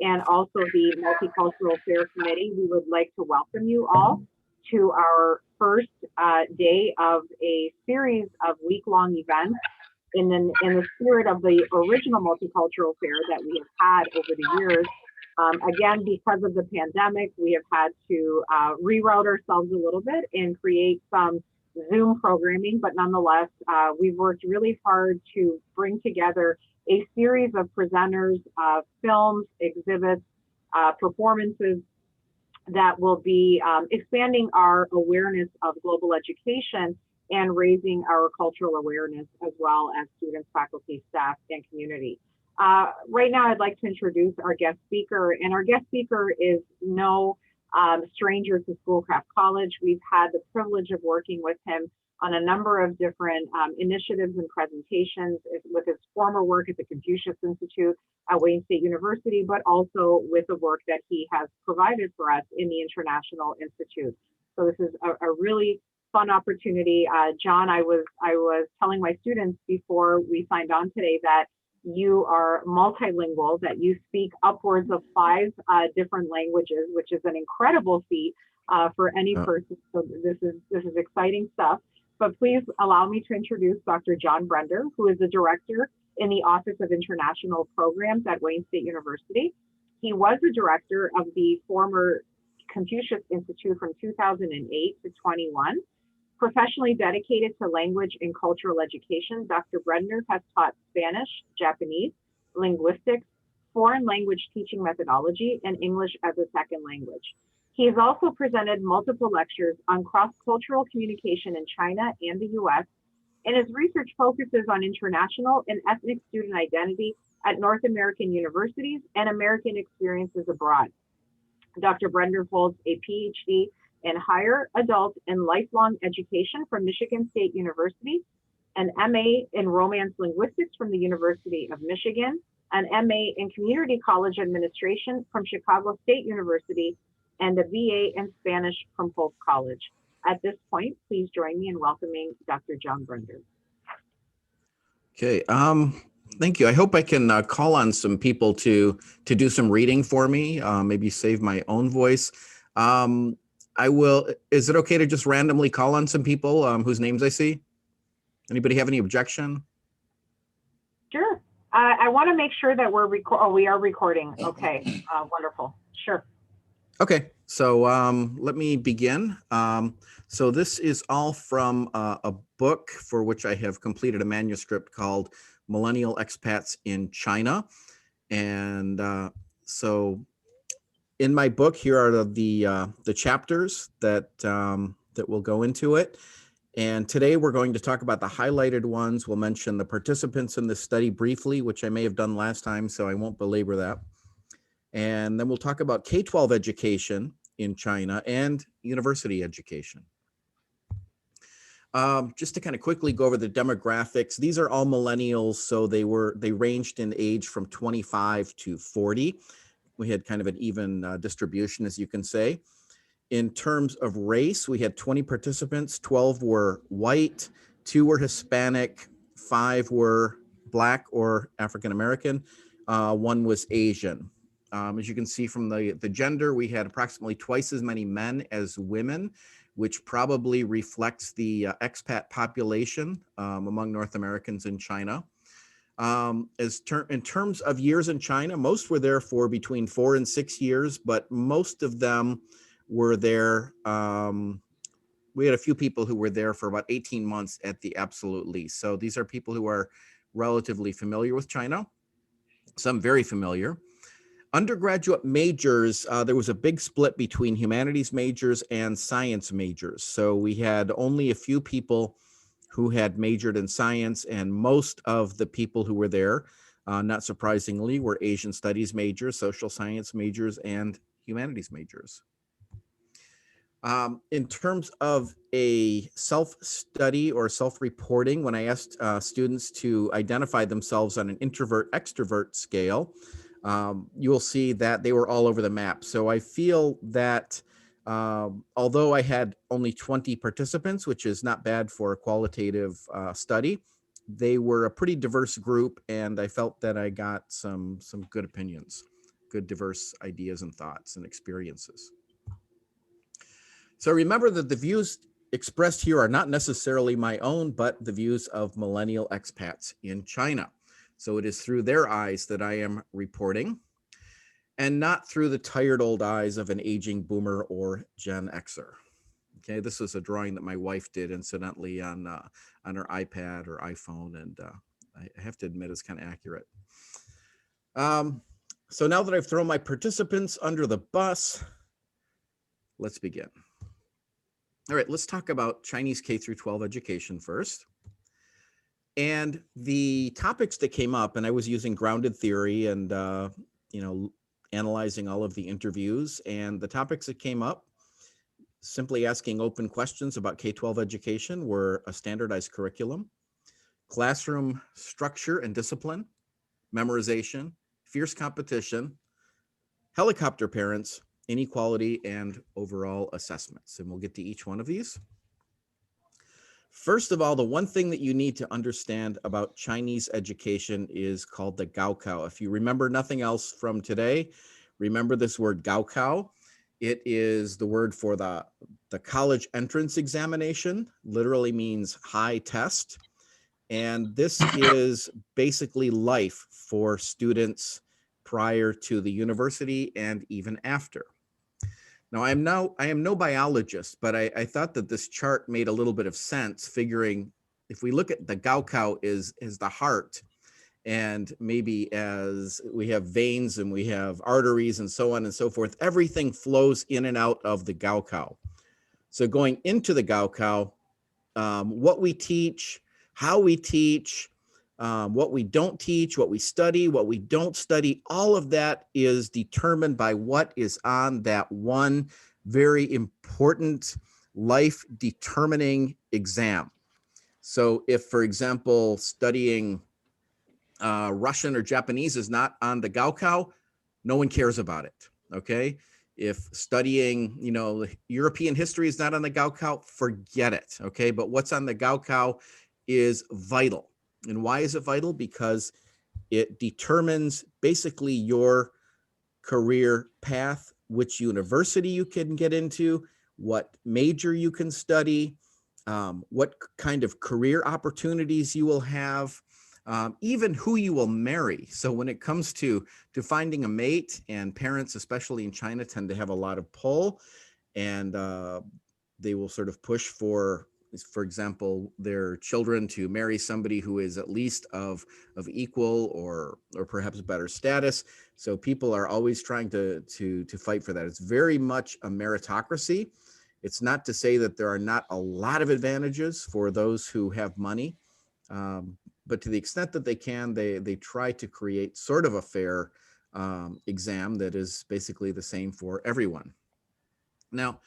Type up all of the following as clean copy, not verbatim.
and also the Multicultural Fair Committee, we would like to welcome you all to our first day of a series of week-long events in the spirit of the original Multicultural Fair that we have had over the years. Again, because of the pandemic, we have had to reroute ourselves a little bit and create some Zoom programming, but nonetheless, we've worked really hard to bring together a series of presenters, films, exhibits, performances that will be expanding our awareness of global education and raising our cultural awareness as well as students, faculty, staff, and community. Right now, I'd like to introduce our guest speaker, and our guest speaker is no stranger to Schoolcraft College. We've had the privilege of working with him on a number of different initiatives and presentations with his former work at the Confucius Institute at Wayne State University, but also with the work that he has provided for us in the International Institute. So this is a really fun opportunity. John, I was telling my students before we signed on today that you are multilingual, that you speak upwards of 5 different languages, which is an incredible feat for any person. So this is exciting stuff. But please allow me to introduce Dr. John Brender, who is the director in the Office of International Programs at Wayne State University. He was the director of the former Confucius Institute from 2008 to 21. Professionally dedicated to language and cultural education, Dr. Brender has taught Spanish, Japanese, linguistics, foreign language teaching methodology, and English as a second language. He has also presented multiple lectures on cross-cultural communication in China and the US, and his research focuses on international and ethnic student identity at North American universities and American experiences abroad. Dr. Brender holds a PhD in higher adult and lifelong education from Michigan State University, an MA in Romance Linguistics from the University of Michigan, an MA in Community College Administration from Chicago State University, and a BA in Spanish from Polk College. At this point, please join me in welcoming Dr. John Brender. Okay, thank you. I hope I can call on some people to do some reading for me, maybe save my own voice. I will, is it okay to just randomly call on some people whose names I see? Anybody have any objection? Sure. I want to make sure that we are recording. Okay, wonderful. Sure. Okay, so let me begin. So this is all from a book for which I have completed a manuscript called Millennial Expats in China. And so in my book, here are the chapters that will go into it. And today we're going to talk about the highlighted ones. We'll mention the participants in this study briefly, which I may have done last time, so I won't belabor that. And then we'll talk about K-12 education in China and university education. Just to kind of quickly go over the demographics, these are all millennials, so they ranged in age from 25 to 40. We had kind of an even distribution, as you can say. In terms of race, we had 20 participants, 12 were white, 2 were Hispanic, 5 were Black or African American, 1 was Asian. As you can see from the gender, we had approximately twice as many men as women, which probably reflects the expat population among North Americans in China. In terms of years in China, most were there for between 4 and 6 years, but most of them were there. We had a few people who were there for about 18 months at the absolute least. So these are people who are relatively familiar with China, some very familiar. Undergraduate majors, there was a big split between humanities majors and science majors. So we had only a few people who had majored in science, and most of the people who were there, not surprisingly, were Asian studies majors, social science majors, and humanities majors. In terms of a self-study or self-reporting, when I asked students to identify themselves on an introvert-extrovert scale, you'll see that they were all over the map. So I feel that although I had only 20 participants, which is not bad for a qualitative study, they were a pretty diverse group, and I felt that I got some good opinions. good, diverse ideas and thoughts and experiences. So remember that the views expressed here are not necessarily my own, but the views of millennial expats in China. So it is through their eyes that I am reporting, and not through the tired old eyes of an aging boomer or Gen Xer. Okay, this is a drawing that my wife did incidentally on her iPad or iPhone, and I have to admit it's kind of accurate. So now that I've thrown my participants under the bus, let's begin. All right, let's talk about Chinese K through 12 education first. And the topics that came up, and I was using grounded theory and analyzing all of the interviews, and the topics that came up, simply asking open questions about K-12 education, were a standardized curriculum, classroom structure and discipline, memorization, fierce competition, helicopter parents, inequality, and overall assessments. And we'll get to each one of these. First of all, the one thing that you need to understand about Chinese education is called the Gaokao. If you remember nothing else from today, remember this word Gaokao. It is the word for the college entrance examination, literally means high test. And this is basically life for students prior to the university and even after. Now, I am no biologist, but I thought that this chart made a little bit of sense, figuring if we look at the Gaokao is the heart, and maybe as we have veins and we have arteries and so on and so forth, everything flows in and out of the Gaokao. So going into the Gaokao, what we teach, how we teach, what we don't teach, what we study, what we don't study, all of that is determined by what is on that one very important life-determining exam. So if, for example, studying Russian or Japanese is not on the Gaokao, no one cares about it, okay? If studying, European history is not on the Gaokao, forget it, okay? But what's on the Gaokao is vital. And why is it vital? Because it determines basically your career path, which university you can get into, what major you can study, what kind of career opportunities you will have, even who you will marry. So when it comes to finding a mate, and parents, especially in China, tend to have a lot of pull, and they will sort of push for example, their children to marry somebody who is at least of equal or perhaps better status. So people are always trying to fight for that. It's very much a meritocracy. It's not to say that there are not a lot of advantages for those who have money, but to the extent that they can, they try to create sort of a fair exam that is basically the same for everyone. Now,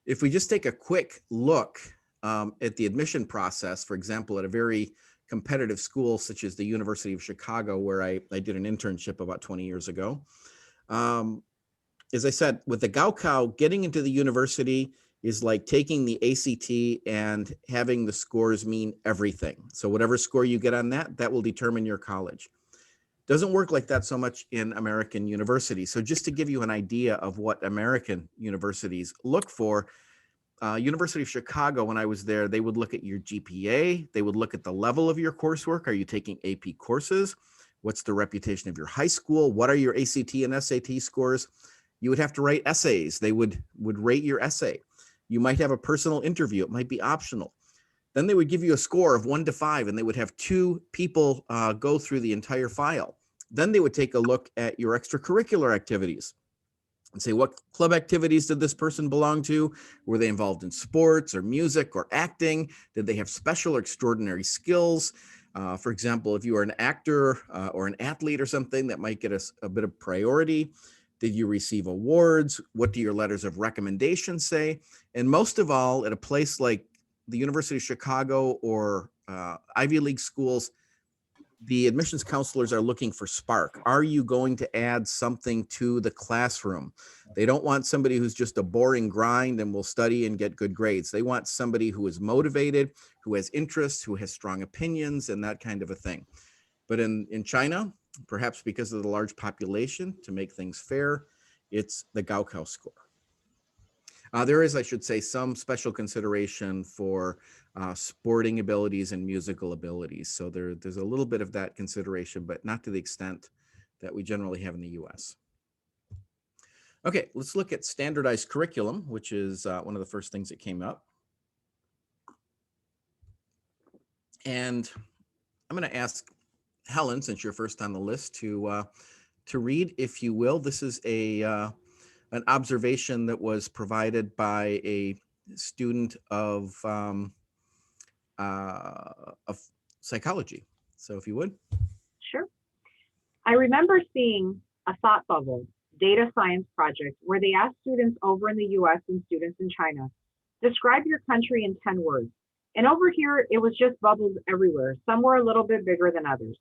if we just take a quick look at the admission process, for example, at a very competitive school such as the University of Chicago, where I did an internship about 20 years ago. As I said, with the Gaokao, getting into the university is like taking the ACT and having the scores mean everything. So whatever score you get on that will determine your college. Doesn't work like that so much in American universities. So just to give you an idea of what American universities look for, University of Chicago, when I was there, they would look at your GPA. They would look at the level of your coursework. Are you taking AP courses? What's the reputation of your high school? What are your ACT and SAT scores? You would have to write essays. They would rate your essay. You might have a personal interview. It might be optional. Then they would give you a score of 1 to 5, and they would have 2 people go through the entire file. Then they would take a look at your extracurricular activities and say, what club activities did this person belong to? Were they involved in sports or music or acting? Did they have special or extraordinary skills? For example, if you are an actor or an athlete or something, that might get a bit of priority. Did you receive awards? What do your letters of recommendation say? And most of all, at a place like the University of Chicago or Ivy League schools, the admissions counselors are looking for spark. Are you going to add something to the classroom? They don't want somebody who's just a boring grind and will study and get good grades. They want somebody who is motivated, who has interests, who has strong opinions, and that kind of a thing. But in China, Perhaps because of the large population, to make things fair, it's the Gaokao score. There is, I should say, some special consideration for sporting abilities and musical abilities. So there's a little bit of that consideration, but not to the extent that we generally have in the US. Okay, let's look at standardized curriculum, which is one of the first things that came up. And I'm going to ask Helen, since you're first on the list, to read, if you will. This is an observation that was provided by a student of psychology. So if you would. Sure. I remember seeing a thought bubble data science project where they asked students over in the US and students in China, describe your country in 10 words. And over here, it was just bubbles everywhere. Some were a little bit bigger than others.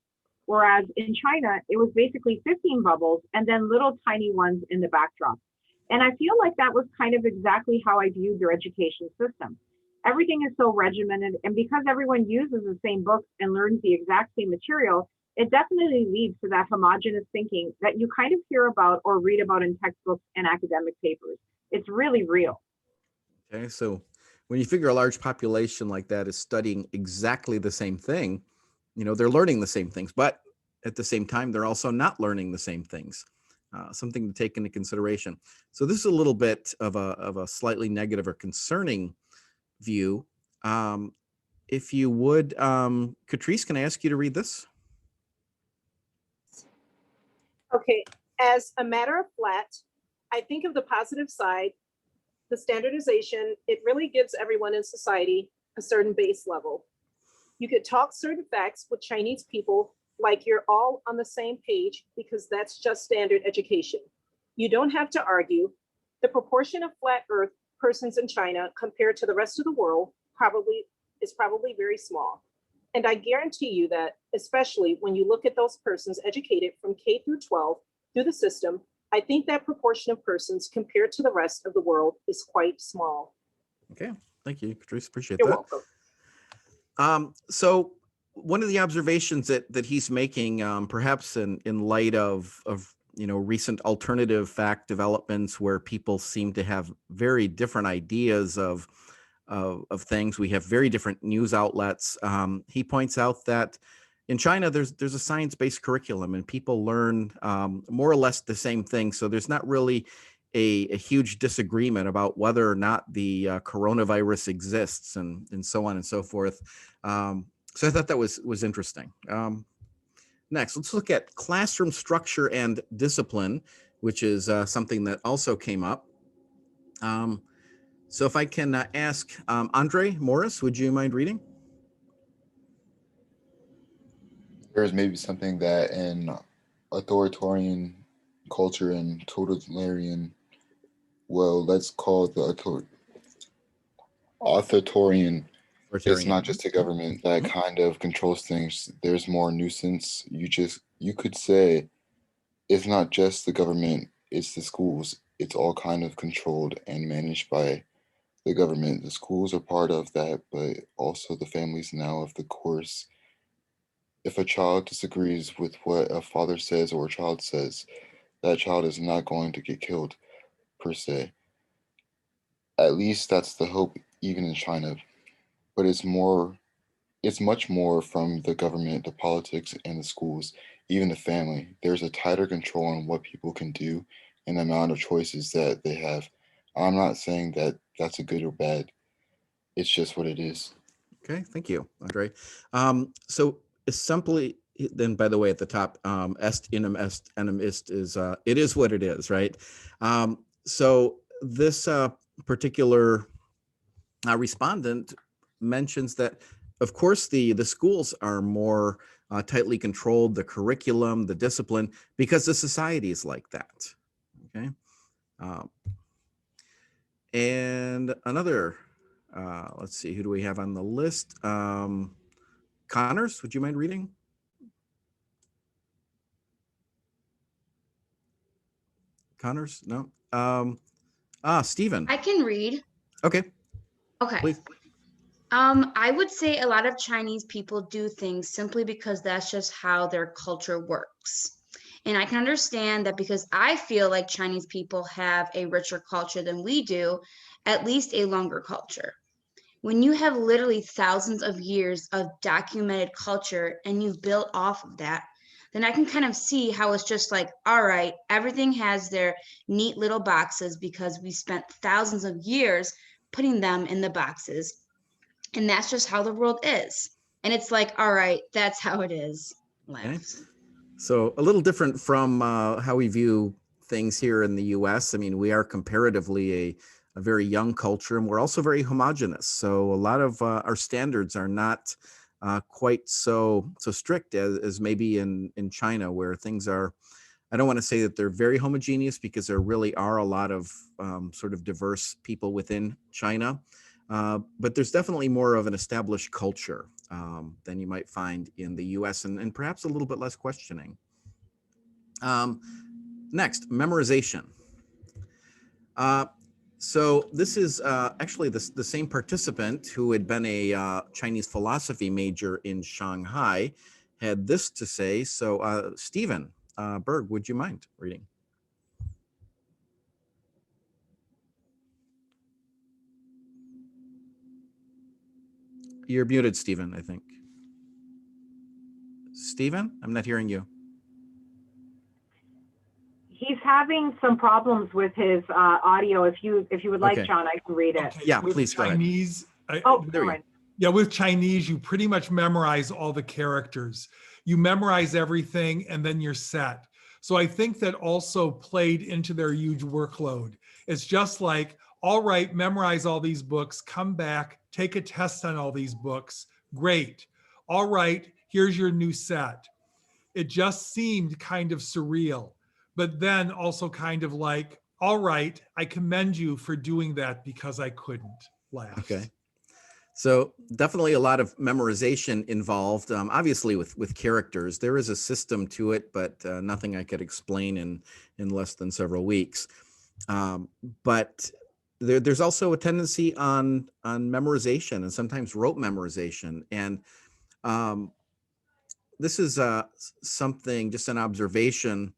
Whereas in China, it was basically 15 bubbles and then little tiny ones in the backdrop. And I feel like that was kind of exactly how I viewed their education system. Everything is so regimented, and because everyone uses the same books and learns the exact same material, it definitely leads to that homogenous thinking that you kind of hear about or read about in textbooks and academic papers. It's really real. Okay, so when you figure a large population like that is studying exactly the same thing, you know, they're learning the same things, but at the same time, they're also not learning the same things. Something to take into consideration. So this is a little bit of a slightly negative or concerning view. If you would, Catrice, can I ask you to read this? Okay, as a matter of fact, I think of the positive side, the standardization, it really gives everyone in society a certain base level. You could talk certain facts with Chinese people like you're all on the same page because that's just standard education. You don't have to argue. The proportion of flat earth persons in China compared to the rest of the world is probably very small. And I guarantee you that, especially when you look at those persons educated from K through 12 through the system, I think that proportion of persons compared to the rest of the world is quite small. Okay, thank you, Catrice. Appreciate You're that. welcome. So one of the observations that he's making, perhaps in light of you know, recent alternative fact developments where people seem to have very different ideas of things. We have very different news outlets. He points out that in China, there's a science-based curriculum and people learn more or less the same thing. So there's not really a huge disagreement about whether or not the coronavirus exists and so on and so forth. So I thought that was interesting. Next, let's look at classroom structure and discipline, which is something that also came up. So if I can ask Andre Morris, would you mind reading? There's maybe something that in authoritarian culture and totalitarian, well, let's call it the authoritarian. It's not just a government that kind of controls things. There's more nuisance. You could say it's not just the government, it's the schools. It's all kind of controlled and managed by the government. The schools are part of that, but also the families now, of the course. If a child disagrees with what a father says or a child says, that child is not going to get killed per se. At least that's the hope, even in China. But it's much more from the government, the politics, and the schools, even the family. There's a tighter control on what people can do and the amount of choices that they have. I'm not saying that that's a good or bad. It's just what it is. Okay, thank you, Andre. So simply, then, by the way, at the top, est inem est enim ist is it is what it is, right? So this particular respondent mentions that, of course, the schools are more tightly controlled, the curriculum, the discipline, because the society is like that. Okay, and another. Let's see, who do we have on the list? Connors, would you mind reading? Connors, no. Stephen. I can read. Okay. Okay. Please. I would say a lot of Chinese people do things simply because that's just how their culture works. And I can understand that because I feel like Chinese people have a richer culture than we do, at least a longer culture. When you have literally thousands of years of documented culture and you've built off of that, then I can kind of see how it's just like, all right, everything has their neat little boxes because we spent thousands of years putting them in the boxes. And that's just how the world is. And it's like, all right, that's how it is. Okay. Laughs. So a little different from how we view things here in the U.S. I mean, we are comparatively a very young culture, and we're also very homogenous. So a lot of our standards are not quite so strict as maybe in China, where things are. I don't want to say that they're very homogeneous because there really are a lot of sort of diverse people within China. But there's definitely more of an established culture than you might find in the US, and perhaps a little bit less questioning. Next, memorization. So this is actually the same participant who had been a Chinese philosophy major in Shanghai had this to say. So Stephen Berg, would you mind reading? You're muted, Stephen, I think. Stephen, I'm not hearing you. He's having some problems with his audio. If you would like, Okay. John, I can read it. Okay, Yeah, with please go ahead. Chinese, Oh, There never we go. mind. yeah, with Chinese, you pretty much memorize all the characters. You memorize everything and then you're set. So I think that also played into their huge workload. It's just like, all right, memorize all these books, come back, take a test on all these books. Great. All right, here's your new set. It just seemed kind of surreal, but then also kind of like, all right, I commend you for doing that because I couldn't. Laugh. Okay. So definitely a lot of memorization involved. Obviously, with characters, there is a system to it, but nothing I could explain in less than several weeks. But there's also a tendency on memorization and sometimes rote memorization. And this is something, just an observation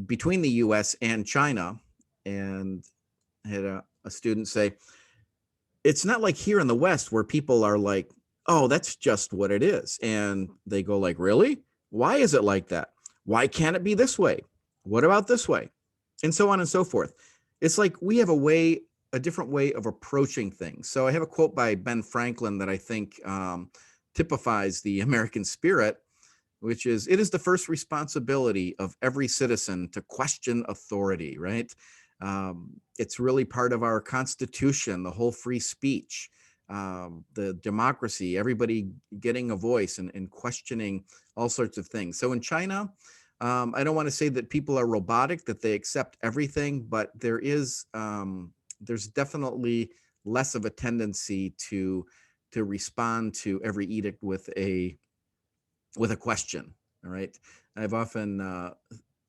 between the U.S. and China. And I had a student say, it's not like here in the West where people are like, oh, that's just what it is. And they go like, really? Why is it like that? Why can't it be this way? What about this way? And so on and so forth. It's like we have a different way of approaching things. So I have a quote by Ben Franklin that I think typifies the American spirit, which is, it is the first responsibility of every citizen to question authority, right? It's really part of our Constitution, the whole free speech, the democracy, everybody getting a voice and questioning all sorts of things. So in China, I don't want to say that people are robotic, that they accept everything, but there's definitely less of a tendency to respond to every edict with a question. All right. I've often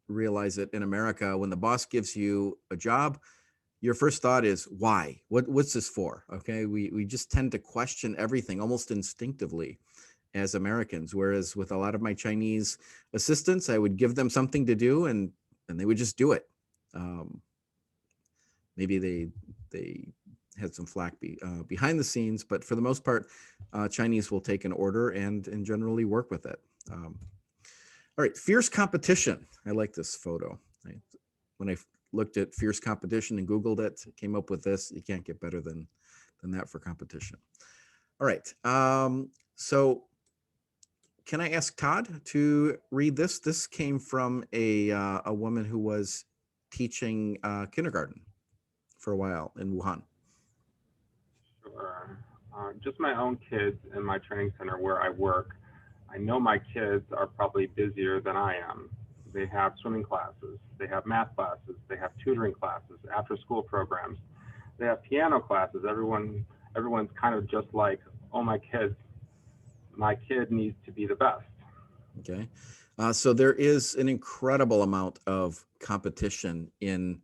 realized that in America, when the boss gives you a job, your first thought is, why? What's this for? Okay. We just tend to question everything almost instinctively as Americans. Whereas with a lot of my Chinese assistants, I would give them something to do and they would just do it. Maybe they had some flack behind the scenes, but for the most part, Chinese will take an order and generally work with it. All right, fierce competition. I like this photo. When I looked at fierce competition and Googled it, came up with this. You can't get better than that for competition. All right, so can I ask Todd to read this? This came from a woman who was teaching kindergarten for a while in Wuhan. Sure. Just my own kids in my training center where I work. I know my kids are probably busier than I am. They have swimming classes, they have math classes, they have tutoring classes, after school programs, they have piano classes. Everyone's kind of just like, oh, my kid needs to be the best. Okay. So there is an incredible amount of competition in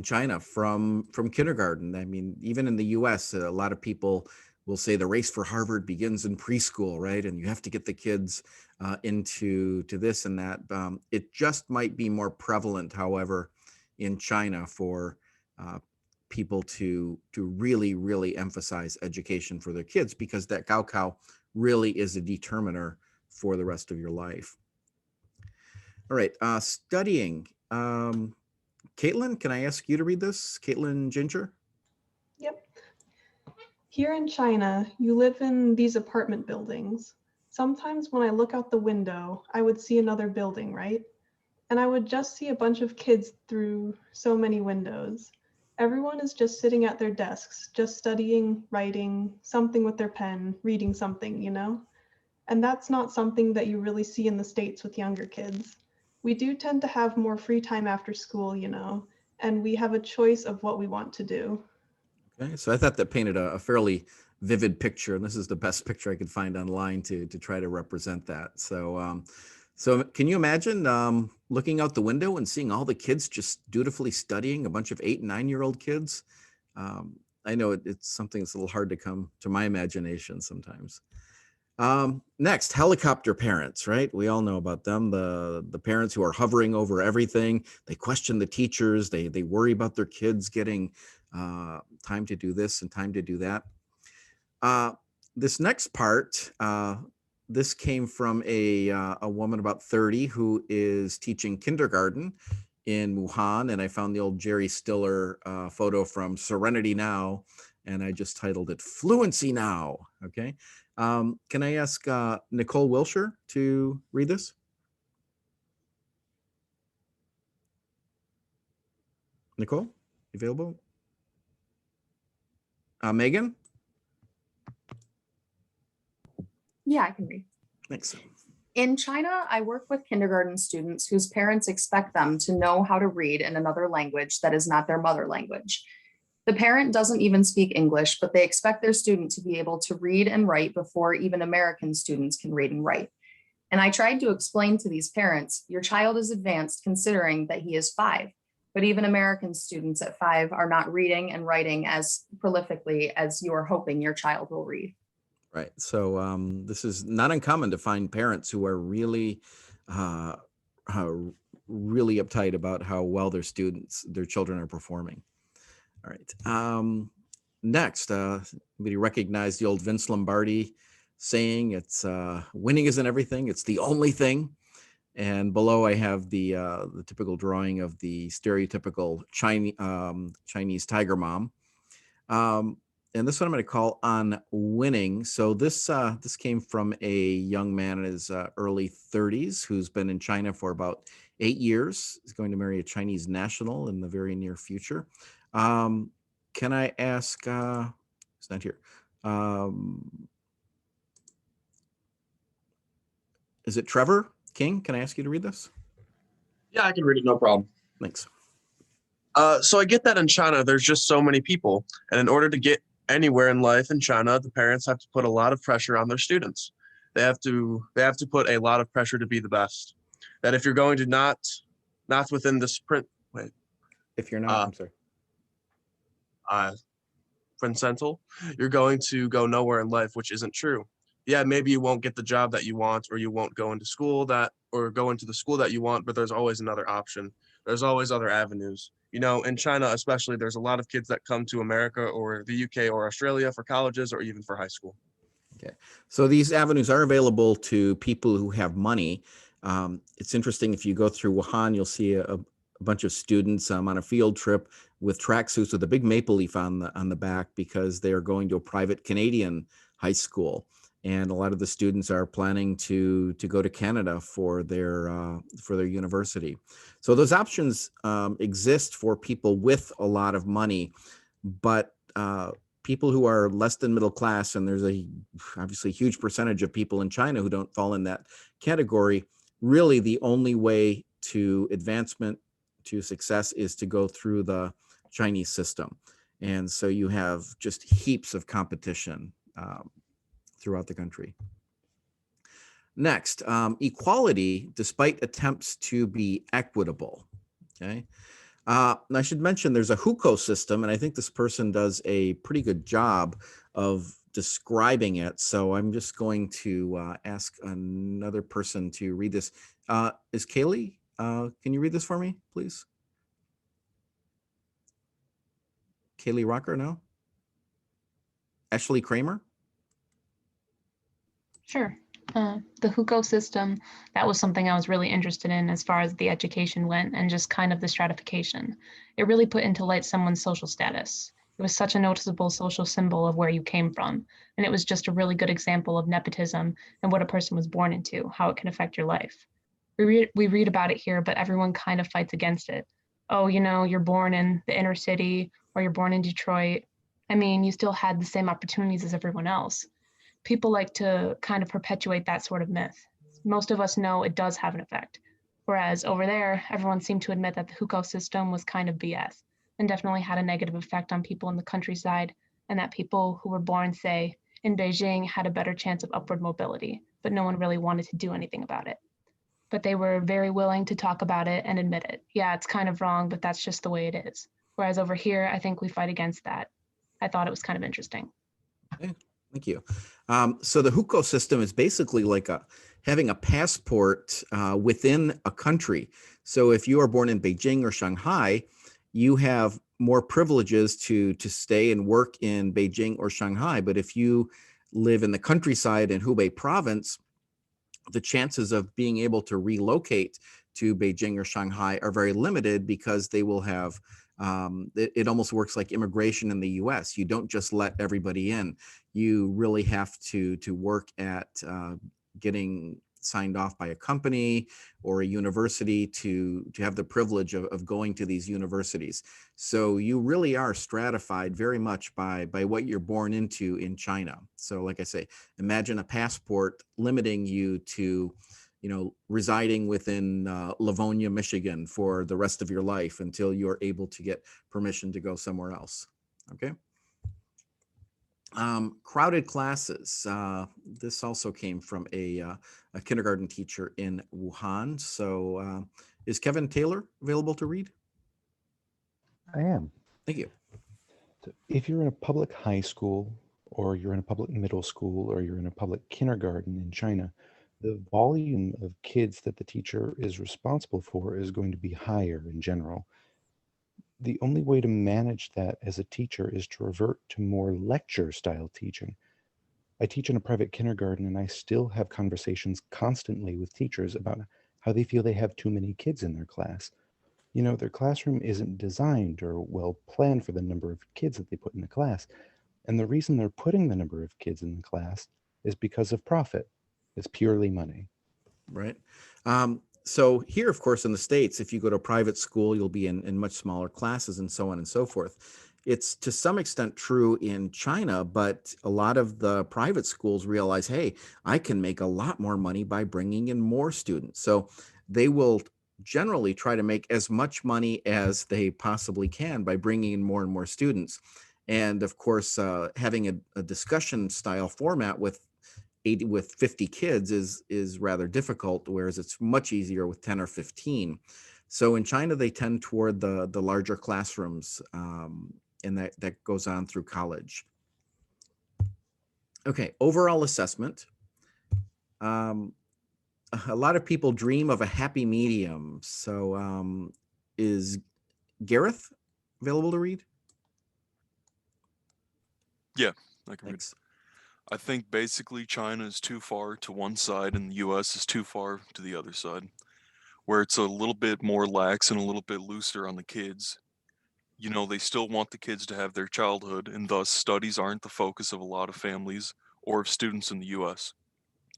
China from kindergarten. I mean, even in the US, a lot of people we'll say the race for Harvard begins in preschool, right? And you have to get the kids into this and that. It just might be more prevalent, however, in China for people to really, really emphasize education for their kids, because that Gaokao really is a determiner for the rest of your life. All right, studying. Caitlin, can I ask you to read this? Caitlin Ginger? Yep. Here in China, you live in these apartment buildings. Sometimes when I look out the window, I would see another building, right? And I would just see a bunch of kids through so many windows. Everyone is just sitting at their desks, just studying, writing, something with their pen, reading something, you know? And that's not something that you really see in the States with younger kids. We do tend to have more free time after school, you know, and we have a choice of what we want to do. Okay, so I thought that painted a fairly vivid picture, and this is the best picture I could find online to try to represent that. So, so can you imagine looking out the window and seeing all the kids just dutifully studying, a bunch of 8 and 9-year-old kids? I know it's something that's a little hard to come to my imagination sometimes. Next, helicopter parents, right? We all know about them, the parents who are hovering over everything. They question the teachers. They worry about their kids getting time to do this and time to do that. This next part, this came from a woman about 30 who is teaching kindergarten in Wuhan, and I found the old Jerry Stiller photo from Serenity Now, and I just titled it Fluency Now. Okay. Can I ask Nicole Wilshire to read this? Nicole, available? Megan? Yeah, I can read. Thanks. In China, I work with kindergarten students whose parents expect them to know how to read in another language that is not their mother language. The parent doesn't even speak English, but they expect their student to be able to read and write before even American students can read and write. And I tried to explain to these parents, your child is advanced considering that he is 5, but even American students at 5 are not reading and writing as prolifically as you're hoping your child will read. Right. So this is not uncommon to find parents who are really, really uptight about how well their children are performing. All right. Next, anybody recognize the old Vince Lombardi saying, it's winning isn't everything, it's the only thing. And below I have the typical drawing of the stereotypical Chinese tiger mom. And this one I'm going to call On Winning. So this came from a young man in his early 30s who's been in China for about 8 years. He's going to marry a Chinese national in the very near future. Can I ask, it's not here. Is it Trevor King? Can I ask you to read this? Yeah, I can read it, no problem. Thanks. So I get that in China, there's just so many people. And in order to get anywhere in life in China, the parents have to put a lot of pressure on their students. They have to put a lot of pressure to be the best. That if you're going to not within the sprint, wait. If you're not, I'm sorry. Transmittal, you're going to go nowhere in life, which isn't true. Yeah, maybe you won't get the job that you want, or you won't go into school go into the school that you want, but there's always another option. There's always other avenues. You know, in China especially, there's a lot of kids that come to America or the UK or Australia for colleges or even for high school. Okay, so these avenues are available to people who have money. It's interesting, if you go through Wuhan, you'll see a bunch of students on a field trip with tracksuits with a big maple leaf on the back, because they are going to a private Canadian high school. And a lot of the students are planning to go to Canada for their university. So those options exist for people with a lot of money, but people who are less than middle class, and there's obviously a huge percentage of people in China who don't fall in that category, really the only way to advancement to success is to go through the Chinese system. And so you have just heaps of competition throughout the country. Next, equality despite attempts to be equitable. Okay. And I should mention there's a hukou system, and I think this person does a pretty good job of describing it. So I'm just going to ask another person to read this. Is Kaylee, can you read this for me, please? Kaylee Rocker, no? Ashley Kramer? Sure. The Hukou system, that was something I was really interested in as far as the education went and just kind of the stratification. It really put into light someone's social status. It was such a noticeable social symbol of where you came from. And it was just a really good example of nepotism and what a person was born into, how it can affect your life. We read about it here, but everyone kind of fights against it. Oh, you know, you're born in the inner city or you're born in Detroit. I mean, you still had the same opportunities as everyone else. People like to kind of perpetuate that sort of myth. Most of us know it does have an effect. Whereas over there, everyone seemed to admit that the Hukou system was kind of BS and definitely had a negative effect on people in the countryside, and that people who were born, say, in Beijing had a better chance of upward mobility, but no one really wanted to do anything about it. But they were very willing to talk about it and admit it. Yeah, it's kind of wrong, but that's just the way it is. Whereas over here, I think we fight against that. I thought it was kind of interesting. Okay. Thank you. So the Hukou system is basically like having a passport within a country. So if you are born in Beijing or Shanghai, you have more privileges to stay and work in Beijing or Shanghai. But if you live in the countryside in Hubei province, the chances of being able to relocate to Beijing or Shanghai are very limited because they will have it almost works like immigration in the US. You don't just let everybody in. You really have to work at getting signed off by a company or a university to have the privilege of going to these universities. So you really are stratified very much by what you're born into in China. So like I say, imagine a passport limiting you to, you know, residing within Livonia, Michigan for the rest of your life until you're able to get permission to go somewhere else. Okay. Crowded classes. This also came from a kindergarten teacher in Wuhan. So is Kevin Taylor available to read? I am. Thank you. So if you're in a public high school, or you're in a public middle school, or you're in a public kindergarten in China, the volume of kids that the teacher is responsible for is going to be higher in general. The only way to manage that as a teacher is to revert to more lecture style teaching. I teach in a private kindergarten and I still have conversations constantly with teachers about how they feel they have too many kids in their class. You know, their classroom isn't designed or well planned for the number of kids that they put in the class. And the reason they're putting the number of kids in the class is because of profit. It's purely money. Right. So here, of course, in the States, if you go to a private school, you'll be in much smaller classes and so on and so forth. It's to some extent true in China, but a lot of the private schools realize, hey, I can make a lot more money by bringing in more students. So they will generally try to make as much money as they possibly can by bringing in more and more students. And of course, having a discussion style format with 50 kids is rather difficult, whereas it's much easier with 10 or 15. So in China, they tend toward the larger classrooms, and that goes on through college. Okay, overall assessment. A lot of people dream of a happy medium. So is Gareth available to read? Yeah, I can read. Thanks. I think basically China is too far to one side and the US is too far to the other side, where it's a little bit more lax and a little bit looser on the kids. You know, they still want the kids to have their childhood, and thus studies aren't the focus of a lot of families or of students in the US.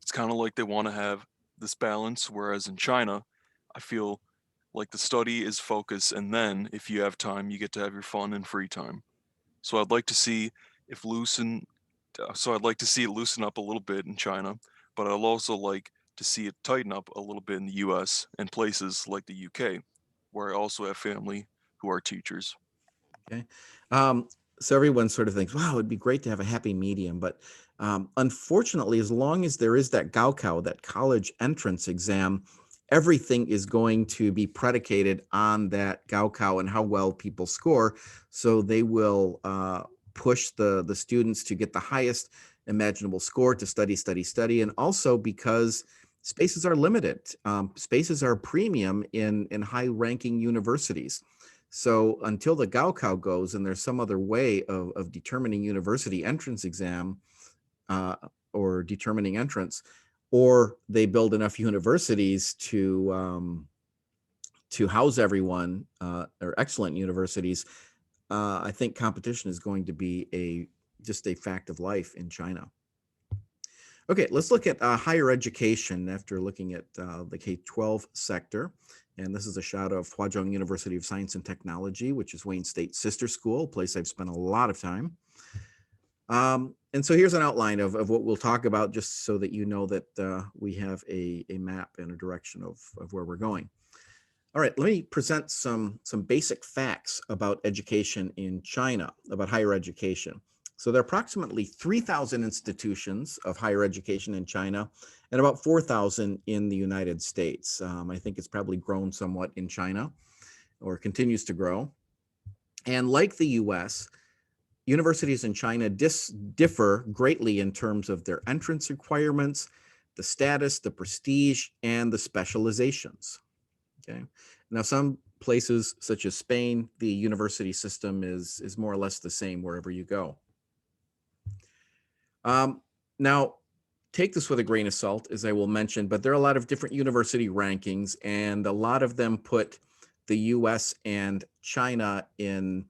It's kind of like they want to have this balance, whereas in China, I feel like the study is focus, and then if you have time, you get to have your fun and free time. So I'd like to see if I'd like to see it loosen up a little bit in China, but I'd also like to see it tighten up a little bit in the US and places like the UK, where I also have family who are teachers. Okay. So everyone sort of thinks, wow, it'd be great to have a happy medium. But unfortunately, as long as there is that Gaokao, that college entrance exam, everything is going to be predicated on that Gaokao and how well people score. So they will push the students to get the highest imaginable score to study, and also because spaces are limited. Spaces are premium in high-ranking universities. So until the Gaokao goes and there's some other way of determining university entrance exam or determining entrance, or they build enough universities to house everyone, or excellent universities, I think competition is going to be just a fact of life in China. Okay, let's look at higher education after looking at the K-12 sector. And this is a shot of Huazhong University of Science and Technology, which is Wayne State's sister school, a place I've spent a lot of time. And so here's an outline of what we'll talk about, just so that you know that we have a map and a direction of where we're going. All right, let me present some basic facts about education in China, about higher education. So there are approximately 3,000 institutions of higher education in China and about 4,000 in the United States. I think it's probably grown somewhat in China, or continues to grow. And like the US, universities in China differ greatly in terms of their entrance requirements, the status, the prestige, and the specializations. Okay. Now, some places such as Spain, the university system is more or less the same wherever you go. Now, take this with a grain of salt, as I will mention, but there are a lot of different university rankings, and a lot of them put the US and China in,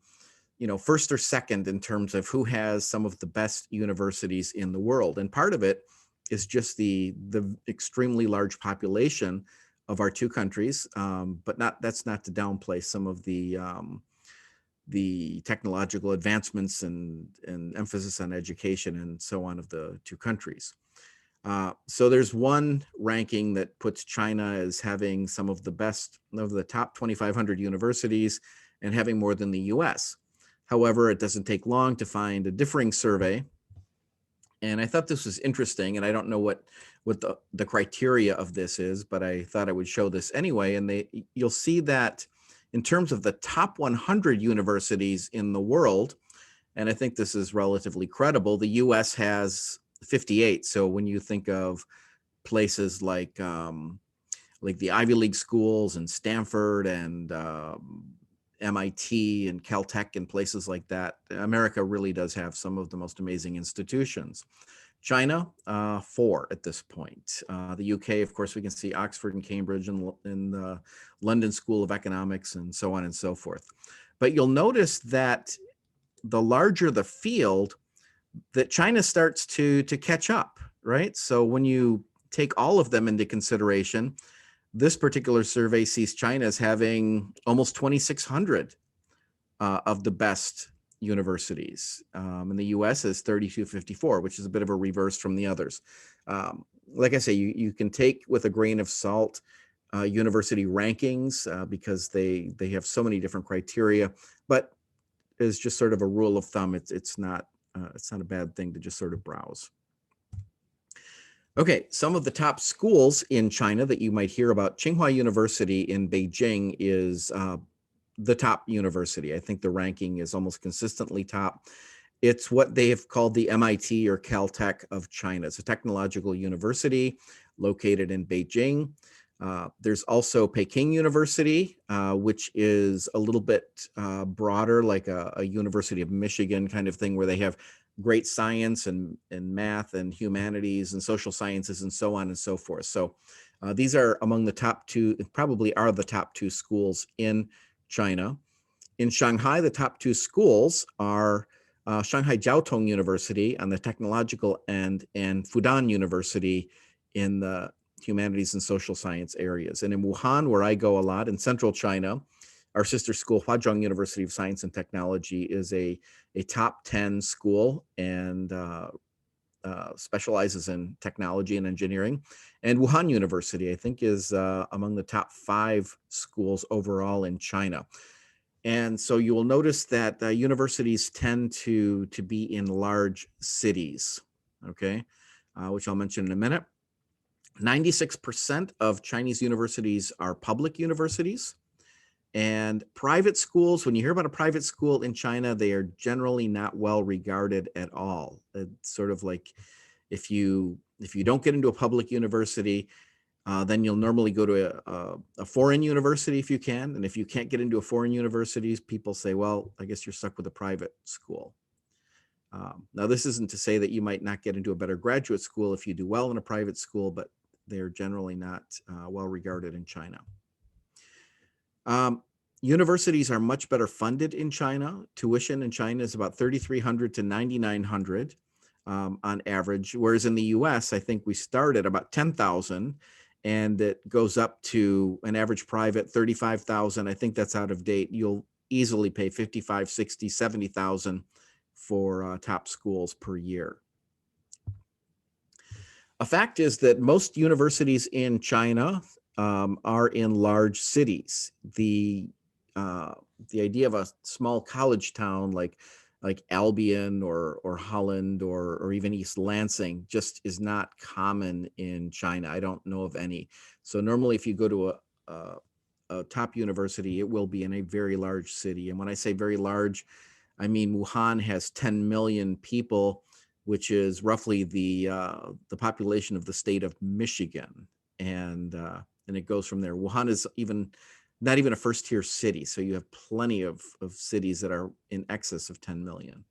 first or second in terms of who has some of the best universities in the world. And part of it is just the extremely large population of our two countries, but that's not to downplay some of the technological advancements and emphasis on education and so on of the two countries. So there's one ranking that puts China as having some of the best of the top 2,500 universities and having more than the US. However, it doesn't take long to find a differing survey. And I thought this was interesting, and I don't know what the criteria of this is, but I thought I would show this anyway. And you'll see that in terms of the top 100 universities in the world, and I think this is relatively credible, the US has 58. So when you think of places like the Ivy League schools and Stanford and MIT and Caltech and places like that, America really does have some of the most amazing institutions. China, 4 at this point. The UK, of course, we can see Oxford and Cambridge and the London School of Economics and so on and so forth. But you'll notice that the larger the field, that China starts to catch up, right? So when you take all of them into consideration, this particular survey sees China as having almost 2,600 of the best universities. And the US is 3,254, which is a bit of a reverse from the others. Like I say, you can take with a grain of salt university rankings because they have so many different criteria, but as just sort of a rule of thumb, it's not a bad thing to just sort of browse. Okay, some of the top schools in China that you might hear about. Tsinghua University in Beijing is the top university. I think the ranking is almost consistently top. It's what they have called the MIT or Caltech of China. It's a technological university located in Beijing. There's also Peking University, which is a little bit broader, like a University of Michigan kind of thing, where they have great science and math and humanities and social sciences and so on and so forth. So these are among the top 2, probably are the top 2 schools in China. In Shanghai, the top 2 schools are Shanghai Jiao Tong University on the technological end and Fudan University in the humanities and social science areas. And in Wuhan, where I go a lot, in central China, our sister school, Huazhong University of Science and Technology, is a top 10 school and specializes in technology and engineering. And Wuhan University, I think, is among the top 5 schools overall in China. And so you will notice that universities tend to be in large cities, okay, which I'll mention in a minute. 96% of Chinese universities are public universities, And private schools, when you hear about a private school in China, they are generally not well regarded at all. It's sort of like if you don't get into a public university, then you'll normally go to a foreign university if you can. And if you can't get into a foreign universities, people say, well, I guess you're stuck with a private school. Now, this isn't to say that you might not get into a better graduate school if you do well in a private school, but they're generally not well regarded in China. Universities are much better funded in China. Tuition in China is about $3,300 to $9,900 on average, whereas in the US, I think we start at about $10,000 and it goes up to an average private $35,000. I think that's out of date. You'll easily pay $55,000, $60,000, $70,000 for top schools per year. A fact is that most universities in China are in large cities. The idea of a small college town like Albion or Holland or even East Lansing just is not common in China. I don't know of any. So normally if you go to a top university, it will be in a very large city. And when I say very large, I mean Wuhan has 10 million people, which is roughly the population of the state of Michigan. And it goes from there. Wuhan is not even a first-tier city, so you have plenty of cities that are in excess of 10 million.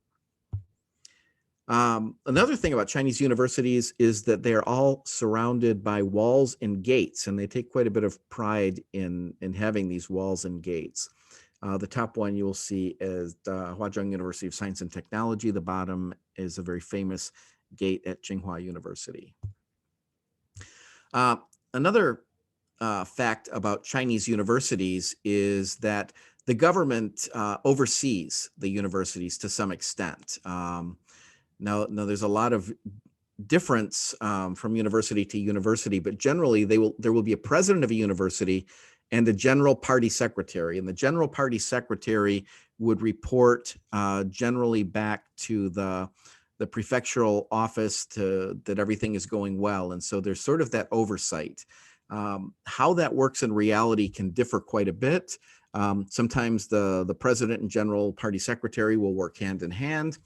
Another thing about Chinese universities is that they are all surrounded by walls and gates, and they take quite a bit of pride in having these walls and gates. The top one you will see is the Huazhong University of Science and Technology. The bottom is a very famous gate at Tsinghua University. Another fact about Chinese universities is that the government oversees the universities to some extent. Now there's a lot of difference from university to university, but generally there will be a president of a university and a general party secretary. And the general party secretary would report generally back to the prefectural office that everything is going well. And so there's sort of that oversight. How that works in reality can differ quite a bit. Sometimes the president and general party secretary will work hand in hand.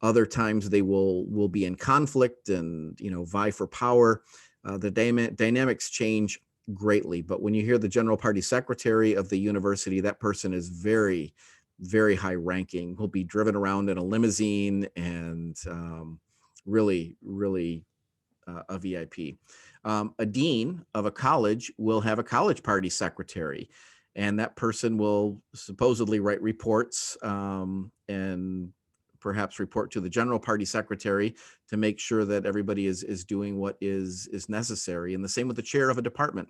Other times they will be in conflict and vie for power. The dynamics change greatly, but when you hear the general party secretary of the university, that person is very, very high ranking. He'll be driven around in a limousine and really, really a VIP. A dean of a college will have a college party secretary, and that person will supposedly write reports and perhaps report to the general party secretary to make sure that everybody is doing what is necessary. And the same with the chair of a department.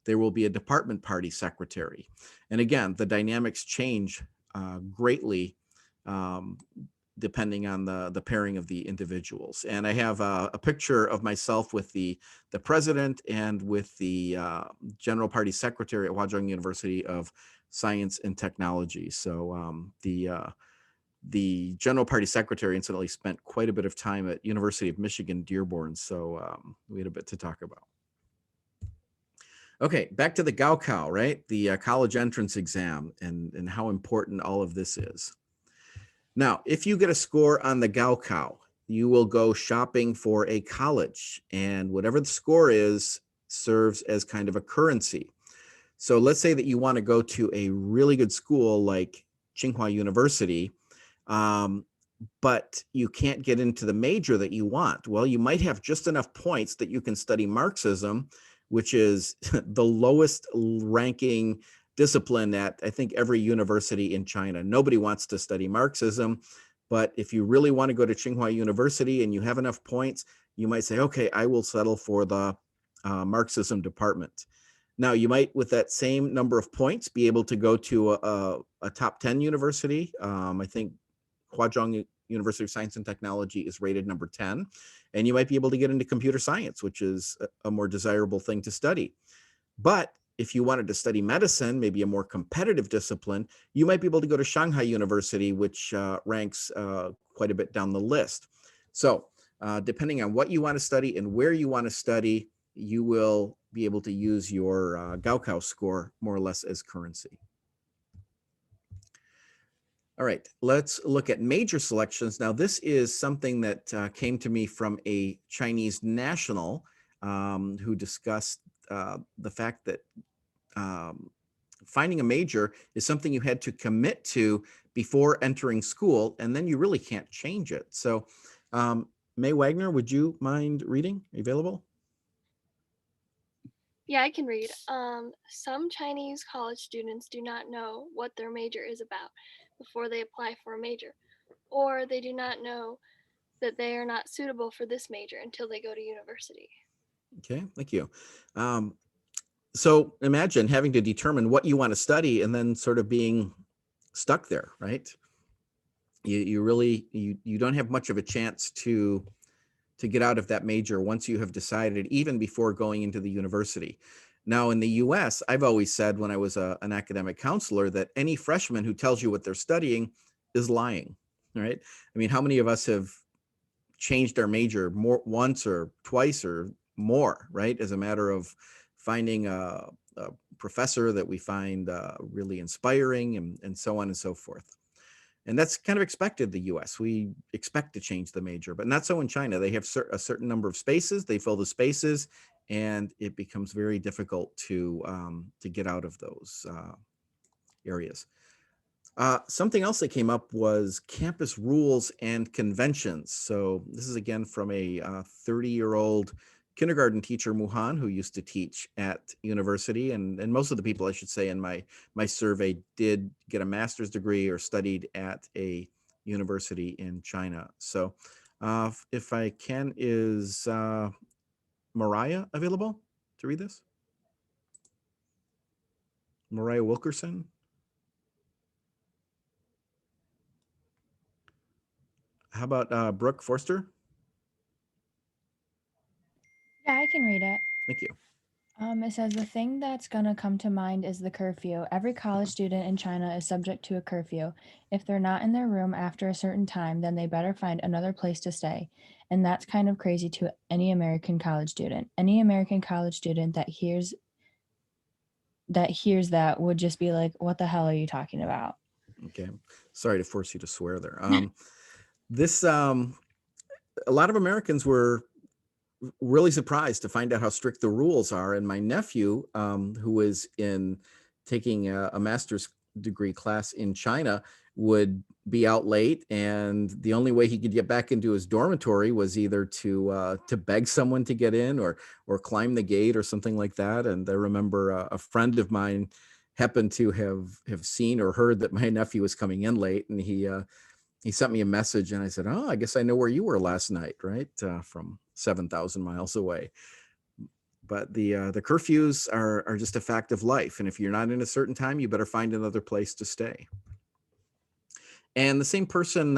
There will be a department party secretary. And again, the dynamics change greatly depending on the pairing of the individuals. And I have a picture of myself with the president and with the general party secretary at Huazhong University of Science and Technology. So the general party secretary incidentally spent quite a bit of time at University of Michigan, Dearborn. So we had a bit to talk about. Okay, back to the Gaokao, right? The college entrance exam and how important all of this is. Now, if you get a score on the Gaokao, you will go shopping for a college, and whatever the score is serves as kind of a currency. So let's say that you want to go to a really good school like Tsinghua University, but you can't get into the major that you want. Well, you might have just enough points that you can study Marxism, which is the lowest ranking discipline at, I think, every university in China. Nobody wants to study Marxism, but if you really want to go to Tsinghua University and you have enough points, you might say, okay, I will settle for the Marxism department. Now, you might, with that same number of points, be able to go to a top 10 university. I think Huazhong University of Science and Technology is rated number 10, and you might be able to get into computer science, which is a more desirable thing to study. But if you wanted to study medicine, maybe a more competitive discipline, you might be able to go to Shanghai University, which ranks quite a bit down the list. So depending on what you want to study and where you want to study, you will be able to use your Gaokao score more or less as currency. All right, let's look at major selections. Now, this is something that came to me from a Chinese national who discussed the fact that finding a major is something you had to commit to before entering school, and then you really can't change it. So, May Wagner, would you mind reading? Are you available? Yeah, I can read. Some Chinese college students do not know what their major is about before they apply for a major, or they do not know that they are not suitable for this major until they go to university. Okay, thank you. So imagine having to determine what you want to study and then sort of being stuck there, right? You really you don't have much of a chance to get out of that major once you have decided, even before going into the university. Now, in the US, I've always said when I was an academic counselor that any freshman who tells you what they're studying is lying, right? I mean, how many of us have changed our major more once or twice or more, right? As a matter of finding a professor that we find really inspiring and so on and so forth. And that's kind of expected in the US. We expect to change the major, but not so in China. They have a certain number of spaces, they fill the spaces, and it becomes very difficult to get out of those areas. Something else that came up was campus rules and conventions. So this is again from a 30-year-old kindergarten teacher, Muhan, who used to teach at university. And most of the people, I should say, in my survey did get a master's degree or studied at a university in China. So if I can, is Mariah available to read this? Mariah Wilkerson? How about Brooke Forster? Yeah, I can read it. Thank you. It says the thing that's going to come to mind is the curfew. Every college student in China is subject to a curfew. If they're not in their room after a certain time, then they better find another place to stay. And that's kind of crazy to any American college student. Any American college student that hears that would just be like, what the hell are you talking about? Okay. Sorry to force you to swear there. This, a lot of Americans were really surprised to find out how strict the rules are. And my nephew, who is taking a master's degree class in China, would be out late, and the only way he could get back into his dormitory was either to beg someone to get in or climb the gate or something like that. And I remember a friend of mine happened to have seen or heard that my nephew was coming in late, and he sent me a message, and I said, "Oh, I guess I know where you were last night," right? From 7,000 miles away. But the curfews are just a fact of life. And if you're not in a certain time, you better find another place to stay. And the same person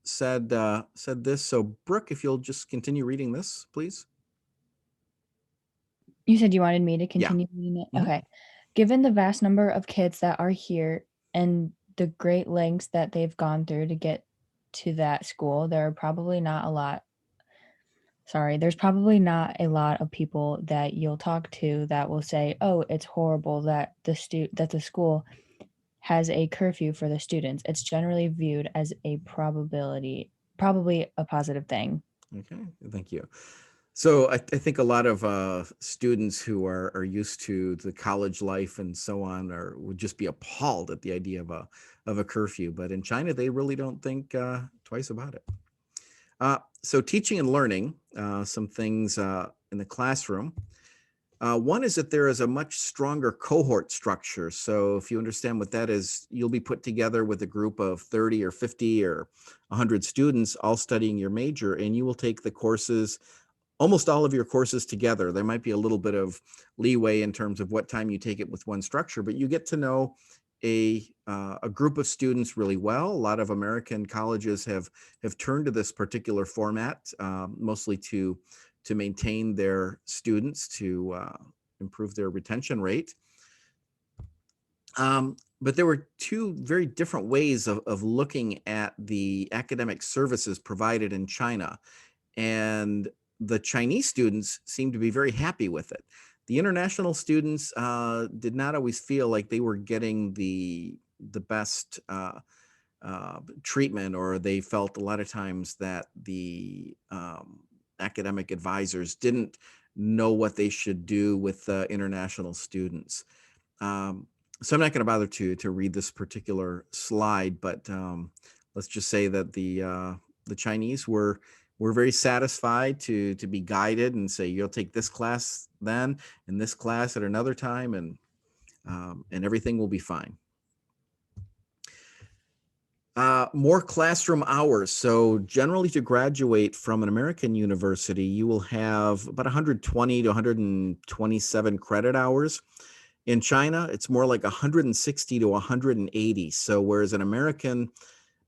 said this. So Brooke, if you'll just continue reading this, please. You said you wanted me to Yeah. continue reading it? Mhm. Okay. Given the vast number of kids that are here and the great lengths that they've gone through to get to that school, there's probably not a lot of people that you'll talk to that will say, "Oh, it's horrible that the school has a curfew for the students." It's generally viewed as probably a positive thing. Okay, thank you. So I think a lot of students who are used to the college life and so on would just be appalled at the idea of a curfew. But in China, they really don't think twice about it. So teaching and learning, some things in the classroom. One is that there is a much stronger cohort structure. So if you understand what that is, you'll be put together with a group of 30 or 50 or 100 students all studying your major, and you will take the courses, almost all of your courses together. There might be a little bit of leeway in terms of what time you take it with one structure, but you get to know a group of students really well. A lot of American colleges have turned to this particular format, mostly to maintain their students, to improve their retention rate. But there were two very different ways of looking at the academic services provided in China. And the Chinese students seemed to be very happy with it. The international students did not always feel like they were getting the best treatment, or they felt a lot of times that the academic advisors didn't know what they should do with international students. So I'm not going to bother to read this particular slide, but let's just say that the Chinese were very satisfied to be guided and say, you'll take this class then and this class at another time, and everything will be fine. More classroom hours. So generally, to graduate from an American university, you will have about 120 to 127 credit hours. In China, it's more like 160 to 180. So whereas an American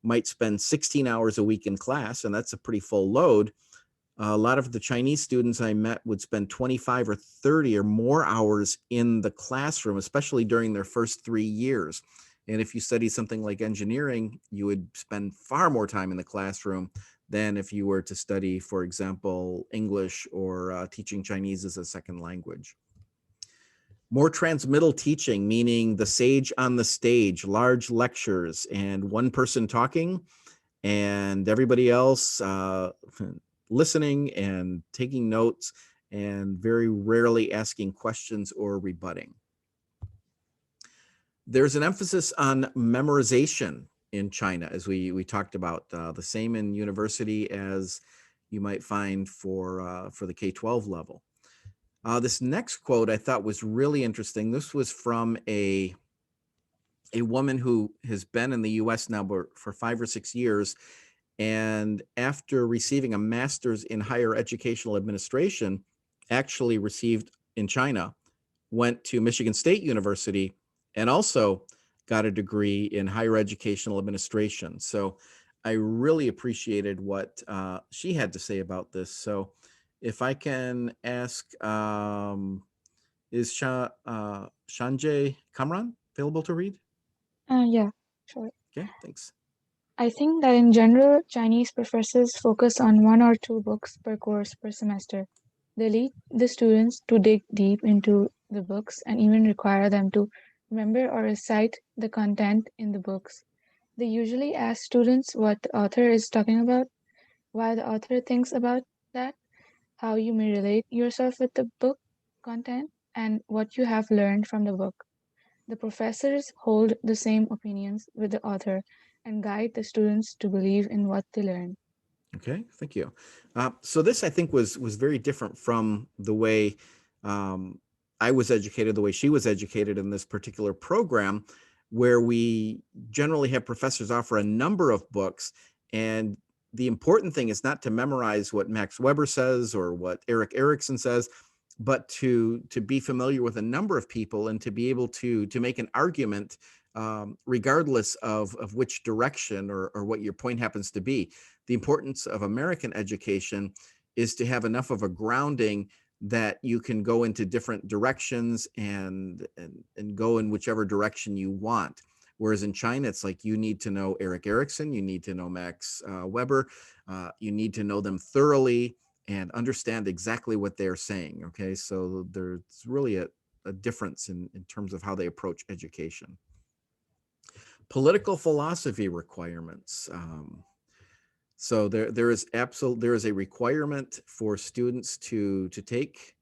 might spend 16 hours a week in class, and that's a pretty full load, a lot of the Chinese students I met would spend 25 or 30 or more hours in the classroom, especially during their first 3 years. And if you study something like engineering, you would spend far more time in the classroom than if you were to study, for example, English or teaching Chinese as a second language. More transmittal teaching, meaning the sage on the stage, large lectures, and one person talking and everybody else listening and taking notes, and very rarely asking questions or rebutting. There's an emphasis on memorization in China, as we talked about, the same in university as you might find for the K-12 level. This next quote I thought was really interesting. This was from a woman who has been in the US now for 5 or 6 years. And after receiving a master's in higher educational administration, actually received in China, went to Michigan State University, and also got a degree in higher educational administration. So I really appreciated what she had to say about this. So if I can ask, is Sanjay Kamran available to read? Yeah, sure. Okay, thanks. I think that in general, Chinese professors focus on 1 or 2 books per course per semester. They lead the students to dig deep into the books and even require them to remember or recite the content in the books. They usually ask students what the author is talking about, why the author thinks about that, how you may relate yourself with the book content, and what you have learned from the book. The professors hold the same opinions with the author and guide the students to believe in what they learn. Okay, thank you. So this, I think, was very different from the way I was educated, the way she was educated in this particular program, where we generally have professors offer a number of books. And the important thing is not to memorize what Max Weber says or what Erik Erikson says, but to be familiar with a number of people and to be able to make an argument regardless of which direction or what your point happens to be. The importance of American education is to have enough of a grounding that you can go into different directions and go in whichever direction you want. Whereas in China, it's like you need to know Erik Erikson, you need to know Max Weber, you need to know them thoroughly and understand exactly what they're saying, okay? So there's really a difference in terms of how they approach education. Political philosophy requirements. So there is a requirement for students to take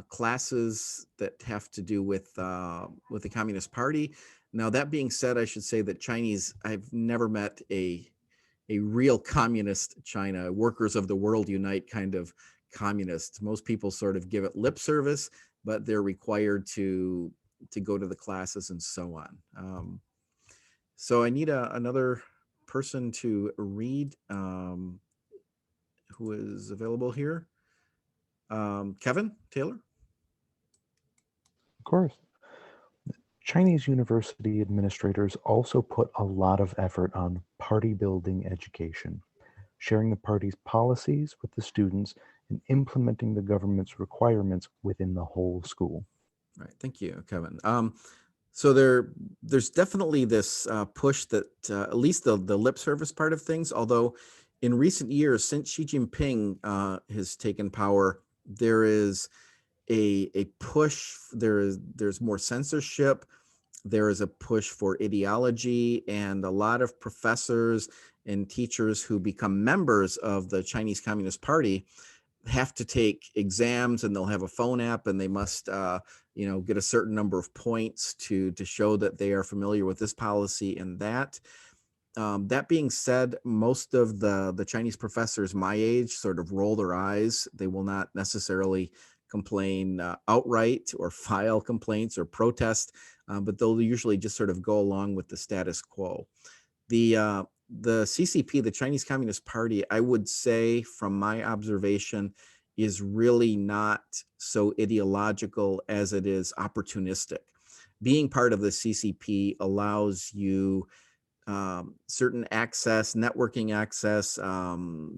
classes that have to do with the Communist Party. Now, that being said, I should say that Chinese, I've never met a real communist China, workers of the world unite kind of communist. Most people sort of give it lip service, but they're required to go to the classes and so on. So I need another person to read who is available here. Kevin Taylor? Of course. Chinese university administrators also put a lot of effort on party building education, sharing the party's policies with the students and implementing the government's requirements within the whole school. All right, thank you, Kevin. So there's definitely this push that at least the lip service part of things, although in recent years, since Xi Jinping has taken power, there is a push, there's more censorship. there is a push for ideology, and a lot of professors and teachers who become members of the Chinese Communist Party have to take exams, and they'll have a phone app, and they must get a certain number of points to show that they are familiar with this policy and that. That being said, most of the Chinese professors my age sort of roll their eyes. They will not necessarily complain outright or file complaints or protest, but they'll usually just sort of go along with the status quo. The CCP, the Chinese Communist Party, I would say from my observation, is really not so ideological as it is opportunistic. Being part of the CCP allows you certain access, networking access,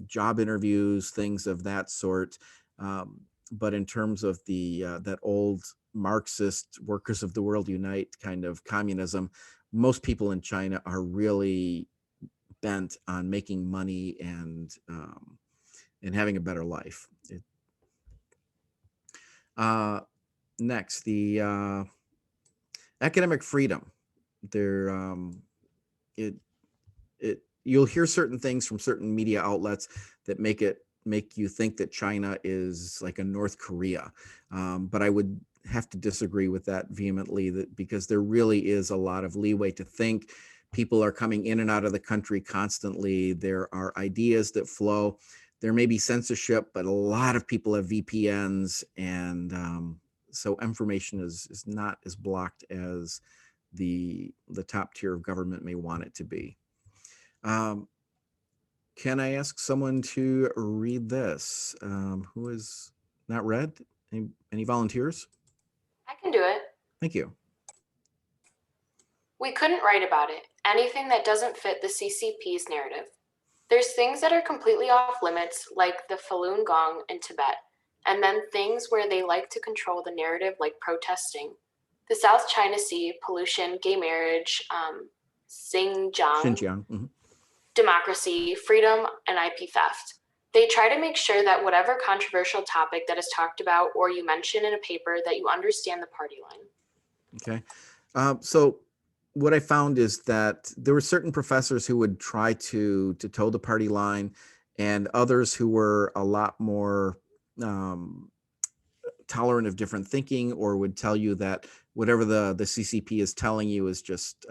job interviews, things of that sort. But in terms of that old Marxist workers of the world unite kind of communism, most people in China are really bent on making money and having a better life. Next, the academic freedom. You'll hear certain things from certain media outlets that make you think that China is like a North Korea, but I would have to disagree with that vehemently, because there really is a lot of leeway to think. People are coming in and out of the country constantly. There are ideas that flow. There may be censorship, but a lot of people have VPNs, and so information is not as blocked as the top tier of government may want it to be. Can I ask someone to read this? Who has not read? Any volunteers? I can do it. Thank you. We couldn't write about it, anything that doesn't fit the CCP's narrative. There's things that are completely off limits, like the Falun Gong in Tibet, and then things where they like to control the narrative, like protesting. The South China Sea, pollution, gay marriage, Xinjiang. democracy, freedom, and IP theft. They try to make sure that whatever controversial topic that is talked about or you mention in a paper, that you understand the party line. Okay. So what I found is that there were certain professors who would try to toe the party line, and others who were a lot more tolerant of different thinking, or would tell you that whatever the CCP is telling you is just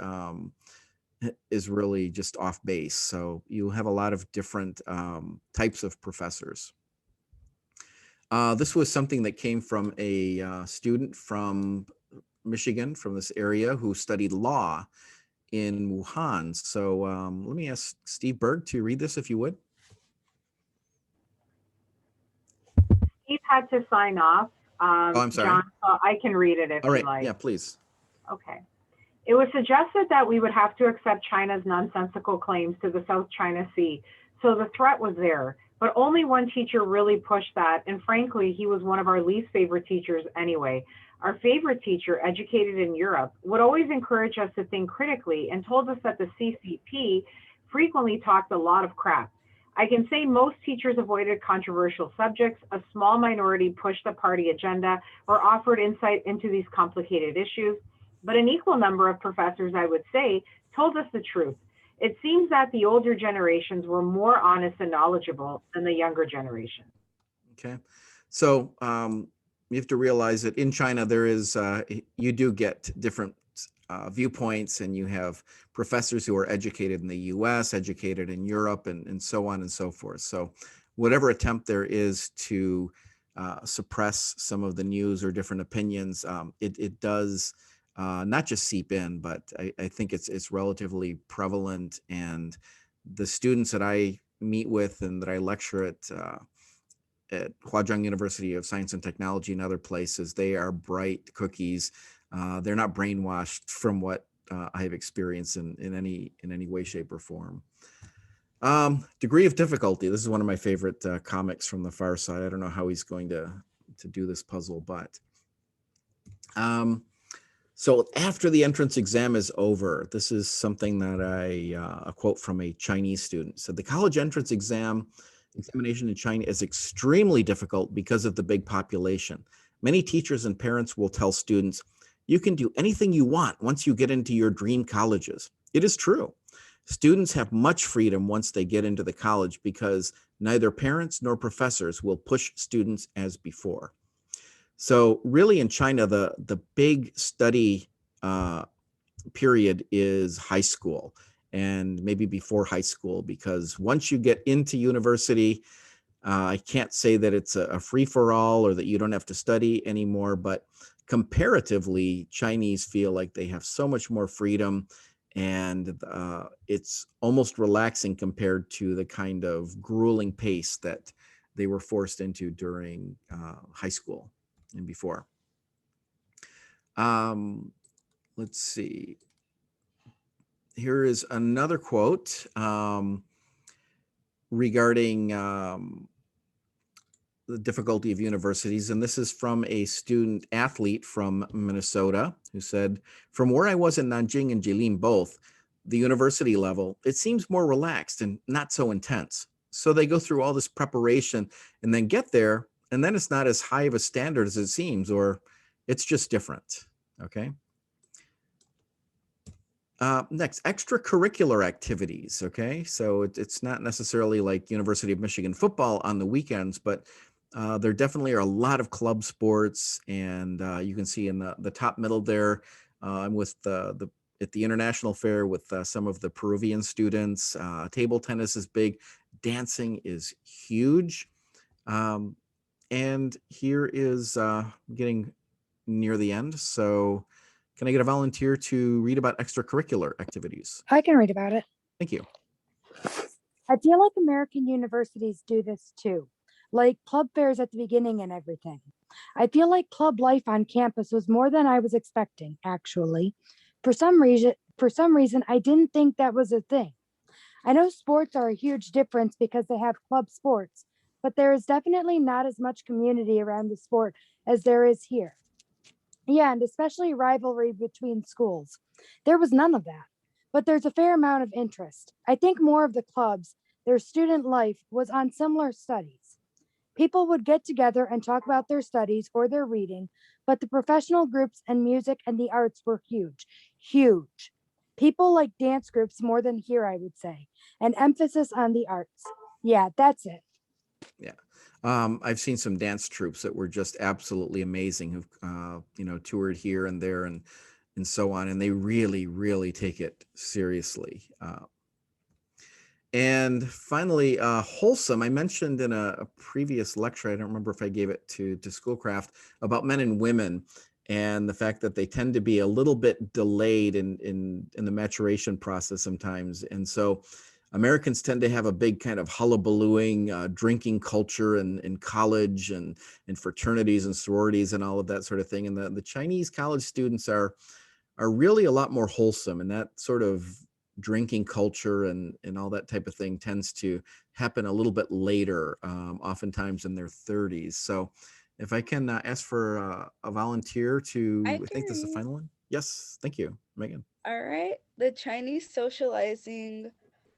is really just off base. So you have a lot of different types of professors. This was something that came from a student from Michigan, from this area, who studied law in Wuhan. So let me ask Steve Berg to read this, if you would. Steve had to sign off. I'm sorry. John, I can read it if All right. you like. Yeah, please. Okay. It was suggested that we would have to accept China's nonsensical claims to the South China Sea. So the threat was there, but only one teacher really pushed that. And frankly, he was one of our least favorite teachers anyway. Our favorite teacher, educated in Europe, would always encourage us to think critically and told us that the CCP frequently talked a lot of crap. I can say most teachers avoided controversial subjects. A small minority pushed the party agenda or offered insight into these complicated issues. But an equal number of professors, I would say, told us the truth. It seems that the older generations were more honest and knowledgeable than the younger generation. Okay. So you have to realize that in China, there is, you do get different viewpoints, and you have professors who are educated in the US, educated in Europe, and so on and so forth. So whatever attempt there is to suppress some of the news or different opinions, it does not just seep in, but I think it's relatively prevalent. And the students that I meet with and that I lecture at Huazhong University of Science and Technology and other places, they are bright cookies. They're not brainwashed from what I have experienced in any way, shape, or form. Degree of difficulty. This is one of my favorite comics from the far side. I don't know how he's going to do this puzzle, but so after the entrance exam is over, this is something that a quote from a Chinese student said: the college entrance examination in China is extremely difficult because of the big population. Many teachers and parents will tell students, You can do anything you want once you get into your dream colleges. It is true. Students have much freedom once they get into the college because neither parents nor professors will push students as before. So really in China, the big study period is high school and maybe before high school, because once you get into university, I can't say that it's a free-for-all or that you don't have to study anymore, but comparatively, Chinese feel like they have so much more freedom, and it's almost relaxing compared to the kind of grueling pace that they were forced into during high school and before. Let's see. Here is another quote regarding the difficulty of universities. And this is from a student athlete from Minnesota who said, from where I was in Nanjing and Jilin both, the university level, it seems more relaxed and not so intense. So they go through all this preparation and then get there, and then it's not as high of a standard as it seems, or it's just different, okay? Next, extracurricular activities, okay? So it's not necessarily like University of Michigan football on the weekends, but there definitely are a lot of club sports, and you can see in the top middle there, I'm with at the International Fair with some of the Peruvian students. Table tennis is big, dancing is huge, and here is getting near the end, so can I get a volunteer to read about extracurricular activities? I can read about it. Thank you. I feel like American universities do this too, like club fairs at the beginning and everything. I feel like club life on campus was more than I was expecting, actually. For some reason, I didn't think that was a thing. I know sports are a huge difference because they have club sports, but there is definitely not as much community around the sport as there is here. Yeah, and especially rivalry between schools. There was none of that, but there's a fair amount of interest. I think more of the clubs, their student life was on similar studies. People would get together and talk about their studies or their reading, but the professional groups and music and the arts were huge, huge. People like dance groups more than here, I would say, an emphasis on the arts. Yeah, that's it. Yeah. I've seen some dance troupes that were just absolutely amazing who've, toured here and there and so on. And they really, really take it seriously. And finally, wholesome. I mentioned in a previous lecture, I don't remember if I gave it to Schoolcraft, about men and women and the fact that they tend to be a little bit delayed in the maturation process sometimes. And so Americans tend to have a big kind of hullabalooing drinking culture in college and in fraternities and sororities and all of that sort of thing. And the Chinese college students are really a lot more wholesome, and that sort of drinking culture and all that type of thing tends to happen a little bit later, oftentimes in their 30s. So if I can ask for a volunteer to, I think this is the final one. Yes, thank you, Megan. All right. The Chinese socializing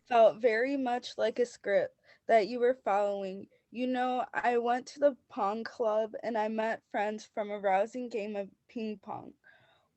felt very much like a script that you were following. I went to the Pong Club and I met friends from a rousing game of ping pong.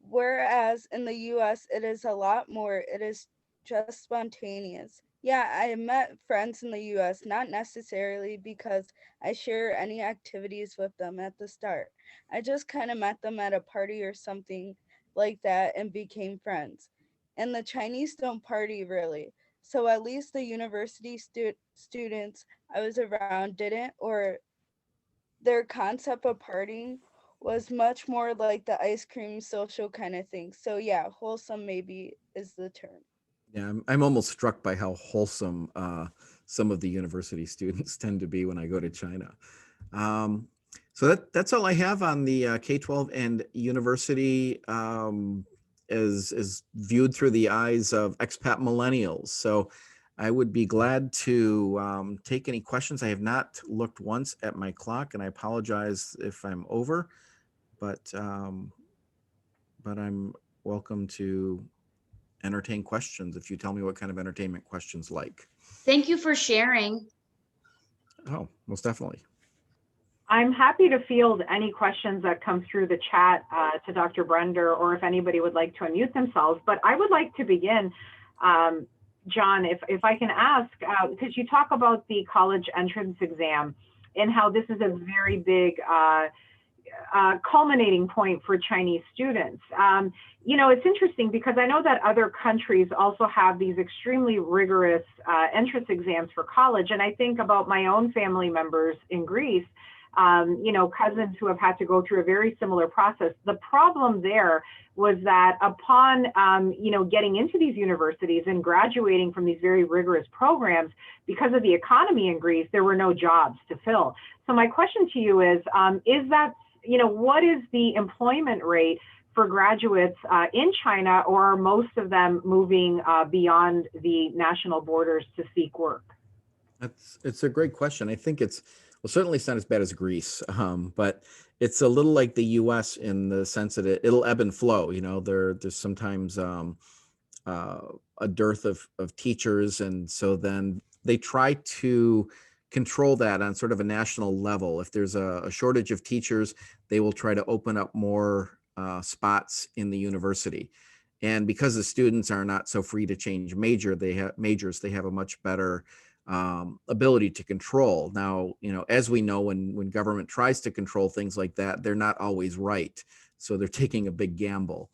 Whereas in the US, it is a lot more, it is just spontaneous. Yeah, I met friends in the US, not necessarily because I share any activities with them at the start. I just kind of met them at a party or something like that and became friends. And the Chinese don't party really. So at least the university students I was around didn't, or their concept of partying was much more like the ice cream social kind of thing. So yeah, wholesome maybe is the term. Yeah, I'm almost struck by how wholesome some of the university students tend to be when I go to China. So that's all I have on the K-12 and university as viewed through the eyes of expat millennials. So I would be glad to take any questions. I have not looked once at my clock, and I apologize if I'm over, but I'm welcome to entertain questions if you tell me what kind of entertainment questions like. Thank you for sharing. Oh, most definitely. I'm happy to field any questions that come through the chat to Dr. Brender, or if anybody would like to unmute themselves. But I would like to begin, John, if I can ask, because you talk about the college entrance exam and how this is a very big culminating point for Chinese students. You know, it's interesting because I know that other countries also have these extremely rigorous entrance exams for college. And I think about my own family members in Greece, you know, cousins who have had to go through a very similar process. The problem there was that upon, you know, getting into these universities and graduating from these very rigorous programs, because of the economy in Greece, there were no jobs to fill. So my question to you is that, you know, what is the employment rate for graduates in China, or are most of them moving beyond the national borders to seek work? It's a great question. I think it's, well, certainly it's not as bad as Greece, but it's a little like the U.S. in the sense that it'll ebb and flow. You know, there's sometimes a dearth of teachers, and so then they try to control that on sort of a national level. If there's a shortage of teachers, they will try to open up more spots in the university. And because the students are not so free to change majors, they have a much better ability to control. Now, you know, as we know, when government tries to control things like that, they're not always right. So they're taking a big gamble.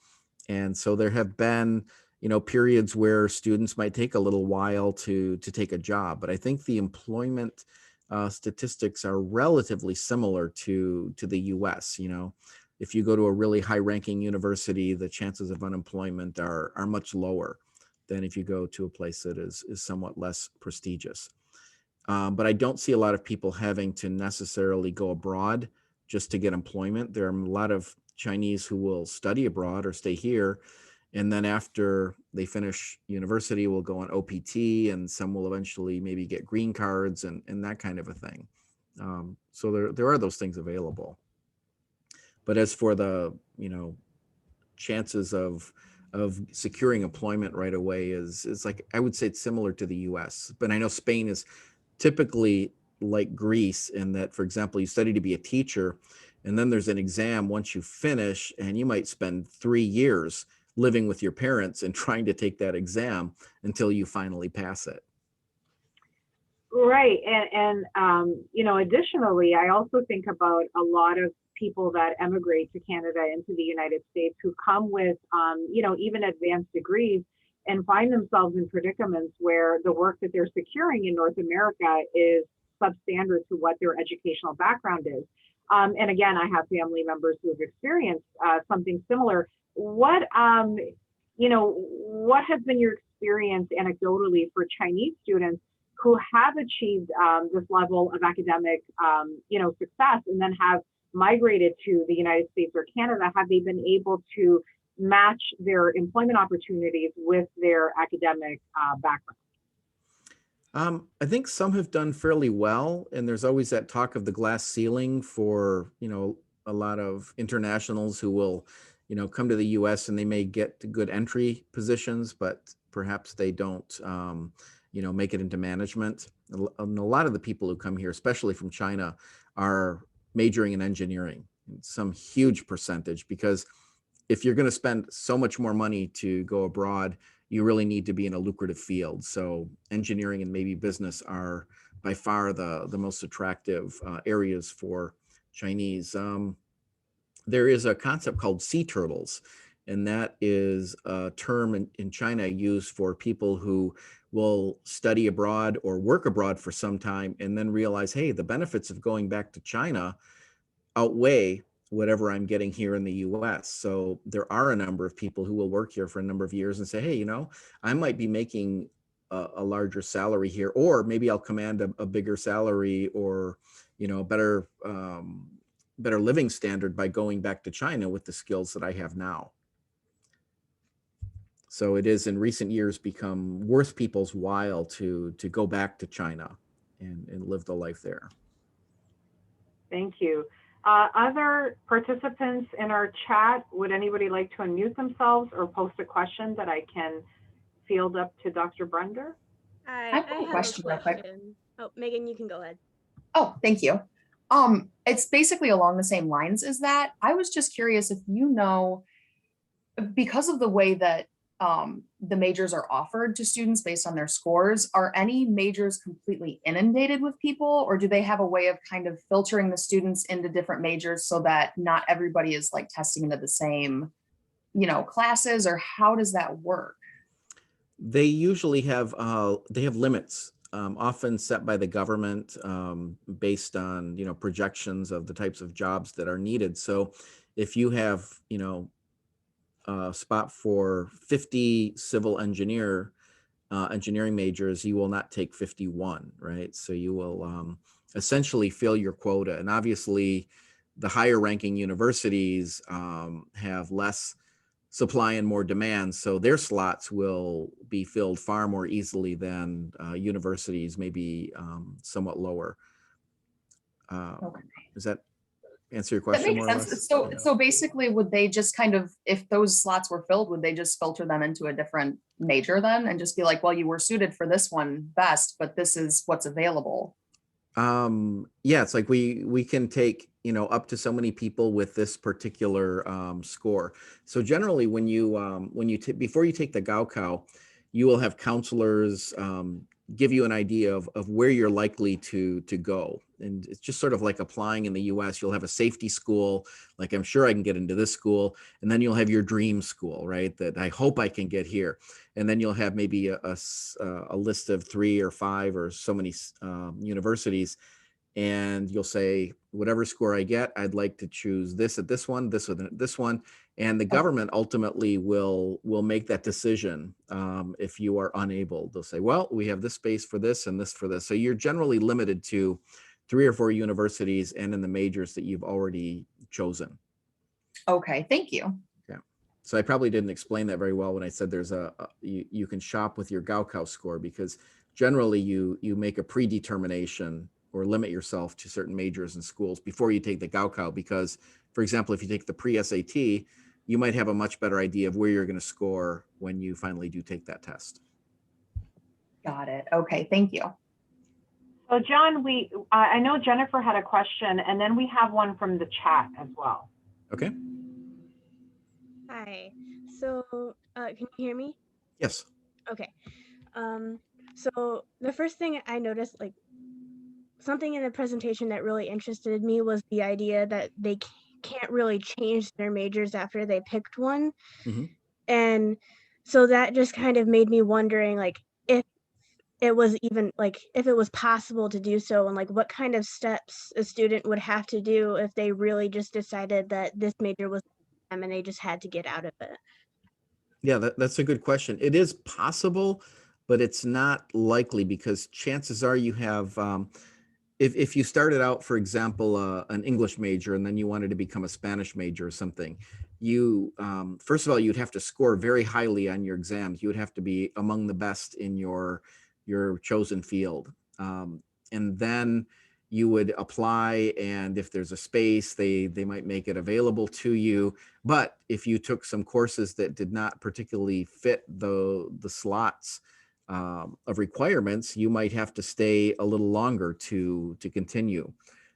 And so there have been, you know, periods where students might take a little while to take a job. But I think the employment statistics are relatively similar to the US. You know, if you go to a really high-ranking university, the chances of unemployment are much lower than if you go to a place that is somewhat less prestigious. But I don't see a lot of people having to necessarily go abroad just to get employment. There are a lot of Chinese who will study abroad or stay here, and then after they finish university will go on OPT, and some will eventually maybe get green cards and that kind of a thing. So there are those things available. But as for the, you know, chances of securing employment right away is like, I would say it's similar to the US, but I know Spain is typically like Greece in that, for example, you study to be a teacher, and then there's an exam once you finish, and you might spend 3 years living with your parents and trying to take that exam until you finally pass it. Right, and you know, additionally, I also think about a lot of people that emigrate to Canada into the United States who come with, you know, even advanced degrees and find themselves in predicaments where the work that they're securing in North America is substandard to what their educational background is. And again, I have family members who have experienced something similar. What, you know, what has been your experience anecdotally for Chinese students who have achieved this level of academic, you know, success and then have migrated to the United States or Canada? Have they been able to match their employment opportunities with their academic background? I think some have done fairly well, and there's always that talk of the glass ceiling for, you know, a lot of internationals who will, you know, come to the US and they may get good entry positions, but perhaps they don't, you know, make it into management. And a lot of the people who come here, especially from China, are majoring in engineering, some huge percentage, because if you're going to spend so much more money to go abroad, you really need to be in a lucrative field. So engineering and maybe business are by far the most attractive areas for Chinese. There is a concept called sea turtles, and that is a term in China used for people who will study abroad or work abroad for some time and then realize, hey, the benefits of going back to China outweigh whatever I'm getting here in the US. So there are a number of people who will work here for a number of years and say, hey, you know, I might be making a larger salary here, or maybe I'll command a bigger salary, or, you know, a better living standard by going back to China with the skills that I have now. So it is in recent years become worth people's while to go back to China and live the life there. Thank you. Other participants in our chat, would anybody like to unmute themselves or post a question that I can field up to Dr. Brender? I have a question real quick. Oh, Megan, you can go ahead. Oh, thank you. It's basically along the same lines as that. I was just curious if you know, because of the way that the majors are offered to students based on their scores, are any majors completely inundated with people, or do they have a way of kind of filtering the students into different majors so that not everybody is like testing into the same, you know, classes, or how does that work? They usually have limits, often set by the government, based on, you know, projections of the types of jobs that are needed. So if you have, you know, a spot for 50 civil engineering majors, you will not take 51, right? So you will essentially fill your quota. And obviously the higher ranking universities have less supply and more demand, so their slots will be filled far more easily than universities maybe somewhat lower. Okay. Does that answer your That question makes more or sense. less? So, Yeah. so basically, would they just kind of, if those slots were filled, would they just filter them into a different major then and just be like, well, you were suited for this one best, but this is what's available? Yeah, it's like we can take, you know, up to so many people with this particular score. So generally, when you before you take the Gaokao, you will have counselors give you an idea of where you're likely to go. And it's just sort of like applying in the US. You'll have a safety school, like I'm sure I can get into this school, and then you'll have your dream school, right? That I hope I can get here. And then you'll have maybe a list of 3 or 5 or so many universities, and you'll say, whatever score I get, I'd like to choose this at this one, this at this one. And the government ultimately will make that decision. If you are unable, they'll say, well, we have this space for this and this for this. So you're generally limited to 3 or 4 universities and in the majors that you've already chosen. Okay, thank you. Yeah. So I probably didn't explain that very well when I said there's you can shop with your Gaokao score, because generally you make a predetermination or limit yourself to certain majors and schools before you take the Gaokao, because, for example, if you take the pre-SAT, you might have a much better idea of where you're going to score when you finally do take that test. Got it. Okay, thank you. So John, I know Jennifer had a question, and then we have one from the chat as well. Okay. Hi. So, can you hear me? Yes. Okay. So the first thing I noticed, like something in the presentation that really interested me, was the idea that they can't really change their majors after they picked one. Mm-hmm. And so that just kind of made me wondering, like, if it was even like if it was possible to do so, and like what kind of steps a student would have to do if they really just decided that this major was them and they just had to get out of it. Yeah, that's a good question. It is possible, but it's not likely, because chances are you have, if you started out, for example, an English major, and then you wanted to become a Spanish major or something, you, first of all, you'd have to score very highly on your exams. You would have to be among the best in your chosen field. And then you would apply, and if there's a space, they might make it available to you. But if you took some courses that did not particularly fit the slots of requirements, you might have to stay a little longer to continue.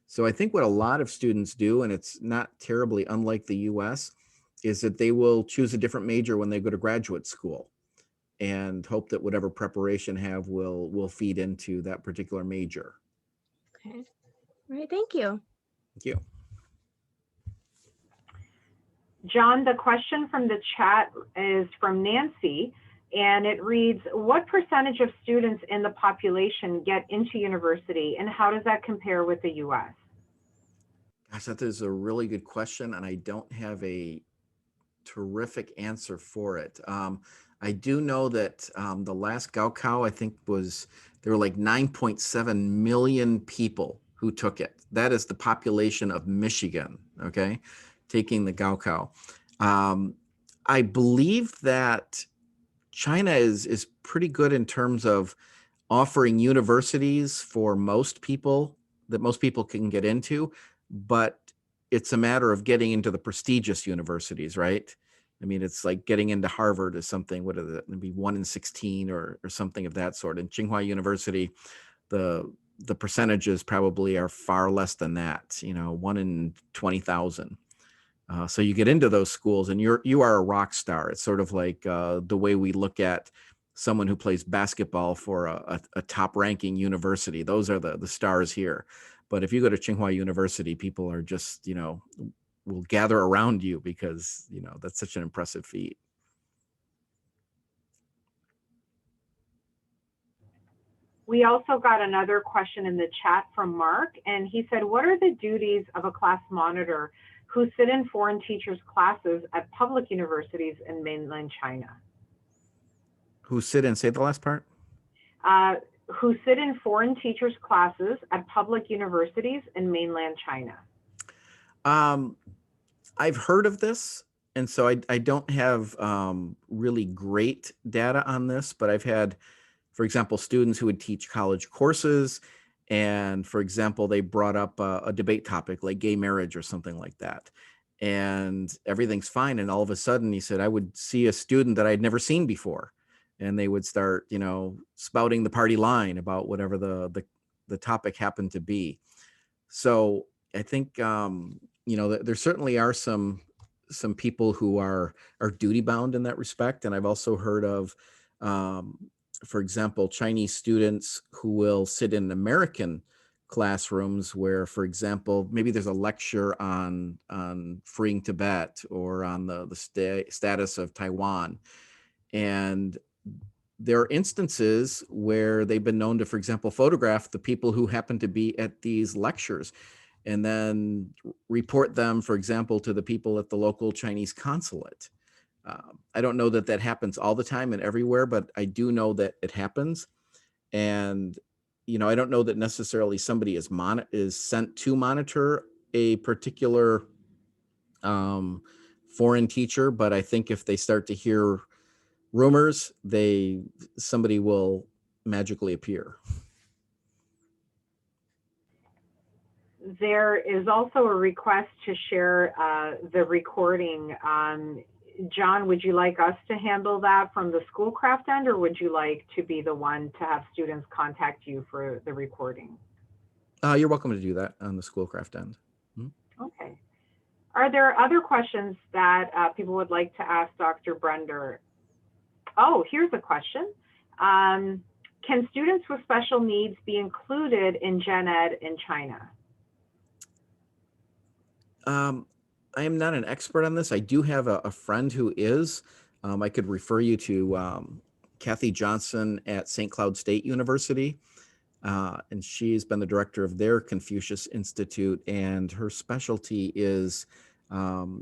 So I think what a lot of students do, and it's not terribly unlike the US, is that they will choose a different major when they go to graduate school and hope that whatever preparation have will feed into that particular major. Okay. All right, thank you. Thank you. John, the question from the chat is from Nancy, and it reads, what percentage of students in the population get into university, and how does that compare with the US? Gosh, that is a really good question, and I don't have a terrific answer for it. I do know that the last Gaokao, I think, there were like 9.7 million people who took it. That is the population of Michigan, okay, taking the Gaokao. I believe that China is pretty good in terms of offering universities for most people that most people can get into, but it's a matter of getting into the prestigious universities, right? I mean, it's like getting into Harvard or something. What are the maybe 1 in 16 or something of that sort. And Tsinghua University, the the percentages probably are far less than that, 1 in 20,000. So you get into those schools and you are a rock star. It's sort of like the way we look at someone who plays basketball for a top ranking university. Those are the stars here. But if you go to Tsinghua University, people are just, will gather around you because, that's such an impressive feat. We also got another question in the chat from Mark, and he said, what are the duties of a class monitor who sit in foreign teachers' classes at public universities in mainland China? Who sit in, say the last part? Who sit in foreign teachers' classes at public universities in mainland China? I've heard of this, and so I don't have really great data on this, but I've had, for example, students who would teach college courses, and for example, they brought up a debate topic like gay marriage or something like that, and everything's fine, and all of a sudden he said, I would see a student that I'd never seen before, and they would start, spouting the party line about whatever the topic happened to be. So I think, there certainly are some people who are duty bound in that respect. And I've also heard of, for example, Chinese students who will sit in American classrooms where, for example, maybe there's a lecture on freeing Tibet or on the status of Taiwan. And there are instances where they've been known to, for example, photograph the people who happen to be at these lectures and then report them, for example, to the people at the local Chinese consulate. I don't know that that happens all the time and everywhere, but I do know that it happens. And, I don't know that necessarily somebody is sent to monitor a particular foreign teacher, but I think if they start to hear rumors, somebody will magically appear. There is also a request to share the recording. John, would you like us to handle that from the Schoolcraft end, or would you like to be the one to have students contact you for the recording? You're welcome to do that on the Schoolcraft end. Mm-hmm. Okay. Are there other questions that people would like to ask Dr. Brender? Oh, here's a question. Can students with special needs be included in Gen Ed in China? I am not an expert on this. I do have a friend who is. I could refer you to Kathy Johnson at St. Cloud State University. And she's been the director of their Confucius Institute, and her specialty is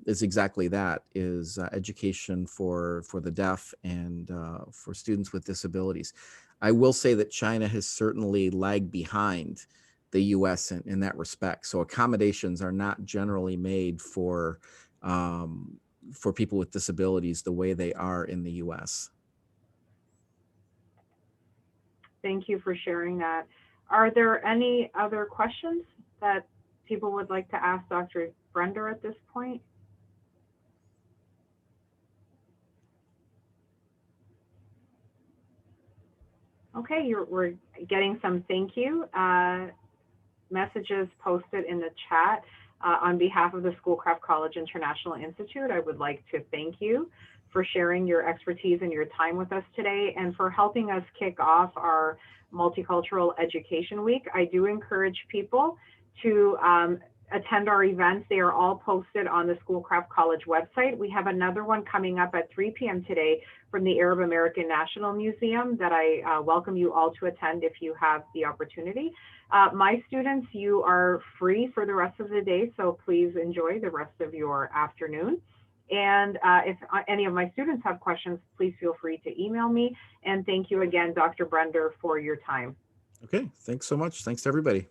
exactly that, is education for the deaf and for students with disabilities. I will say that China has certainly lagged behind the U.S. in that respect. So accommodations are not generally made for people with disabilities the way they are in the U.S. Thank you for sharing that. Are there any other questions that people would like to ask Dr. Brender at this point? Okay, we're getting some thank you messages posted in the chat. On behalf of the Schoolcraft College International Institute, I would like to thank you for sharing your expertise and your time with us today, and for helping us kick off our Multicultural Education Week. I do encourage people to attend our events. They are all posted on the Schoolcraft College website. We have another one coming up at 3 p.m. today from the Arab American National Museum that I welcome you all to attend if you have the opportunity. My students, you are free for the rest of the day, so please enjoy the rest of your afternoon. And if any of my students have questions, please feel free to email me. And thank you again, Dr. Brender, for your time. Okay, thanks so much. Thanks to everybody.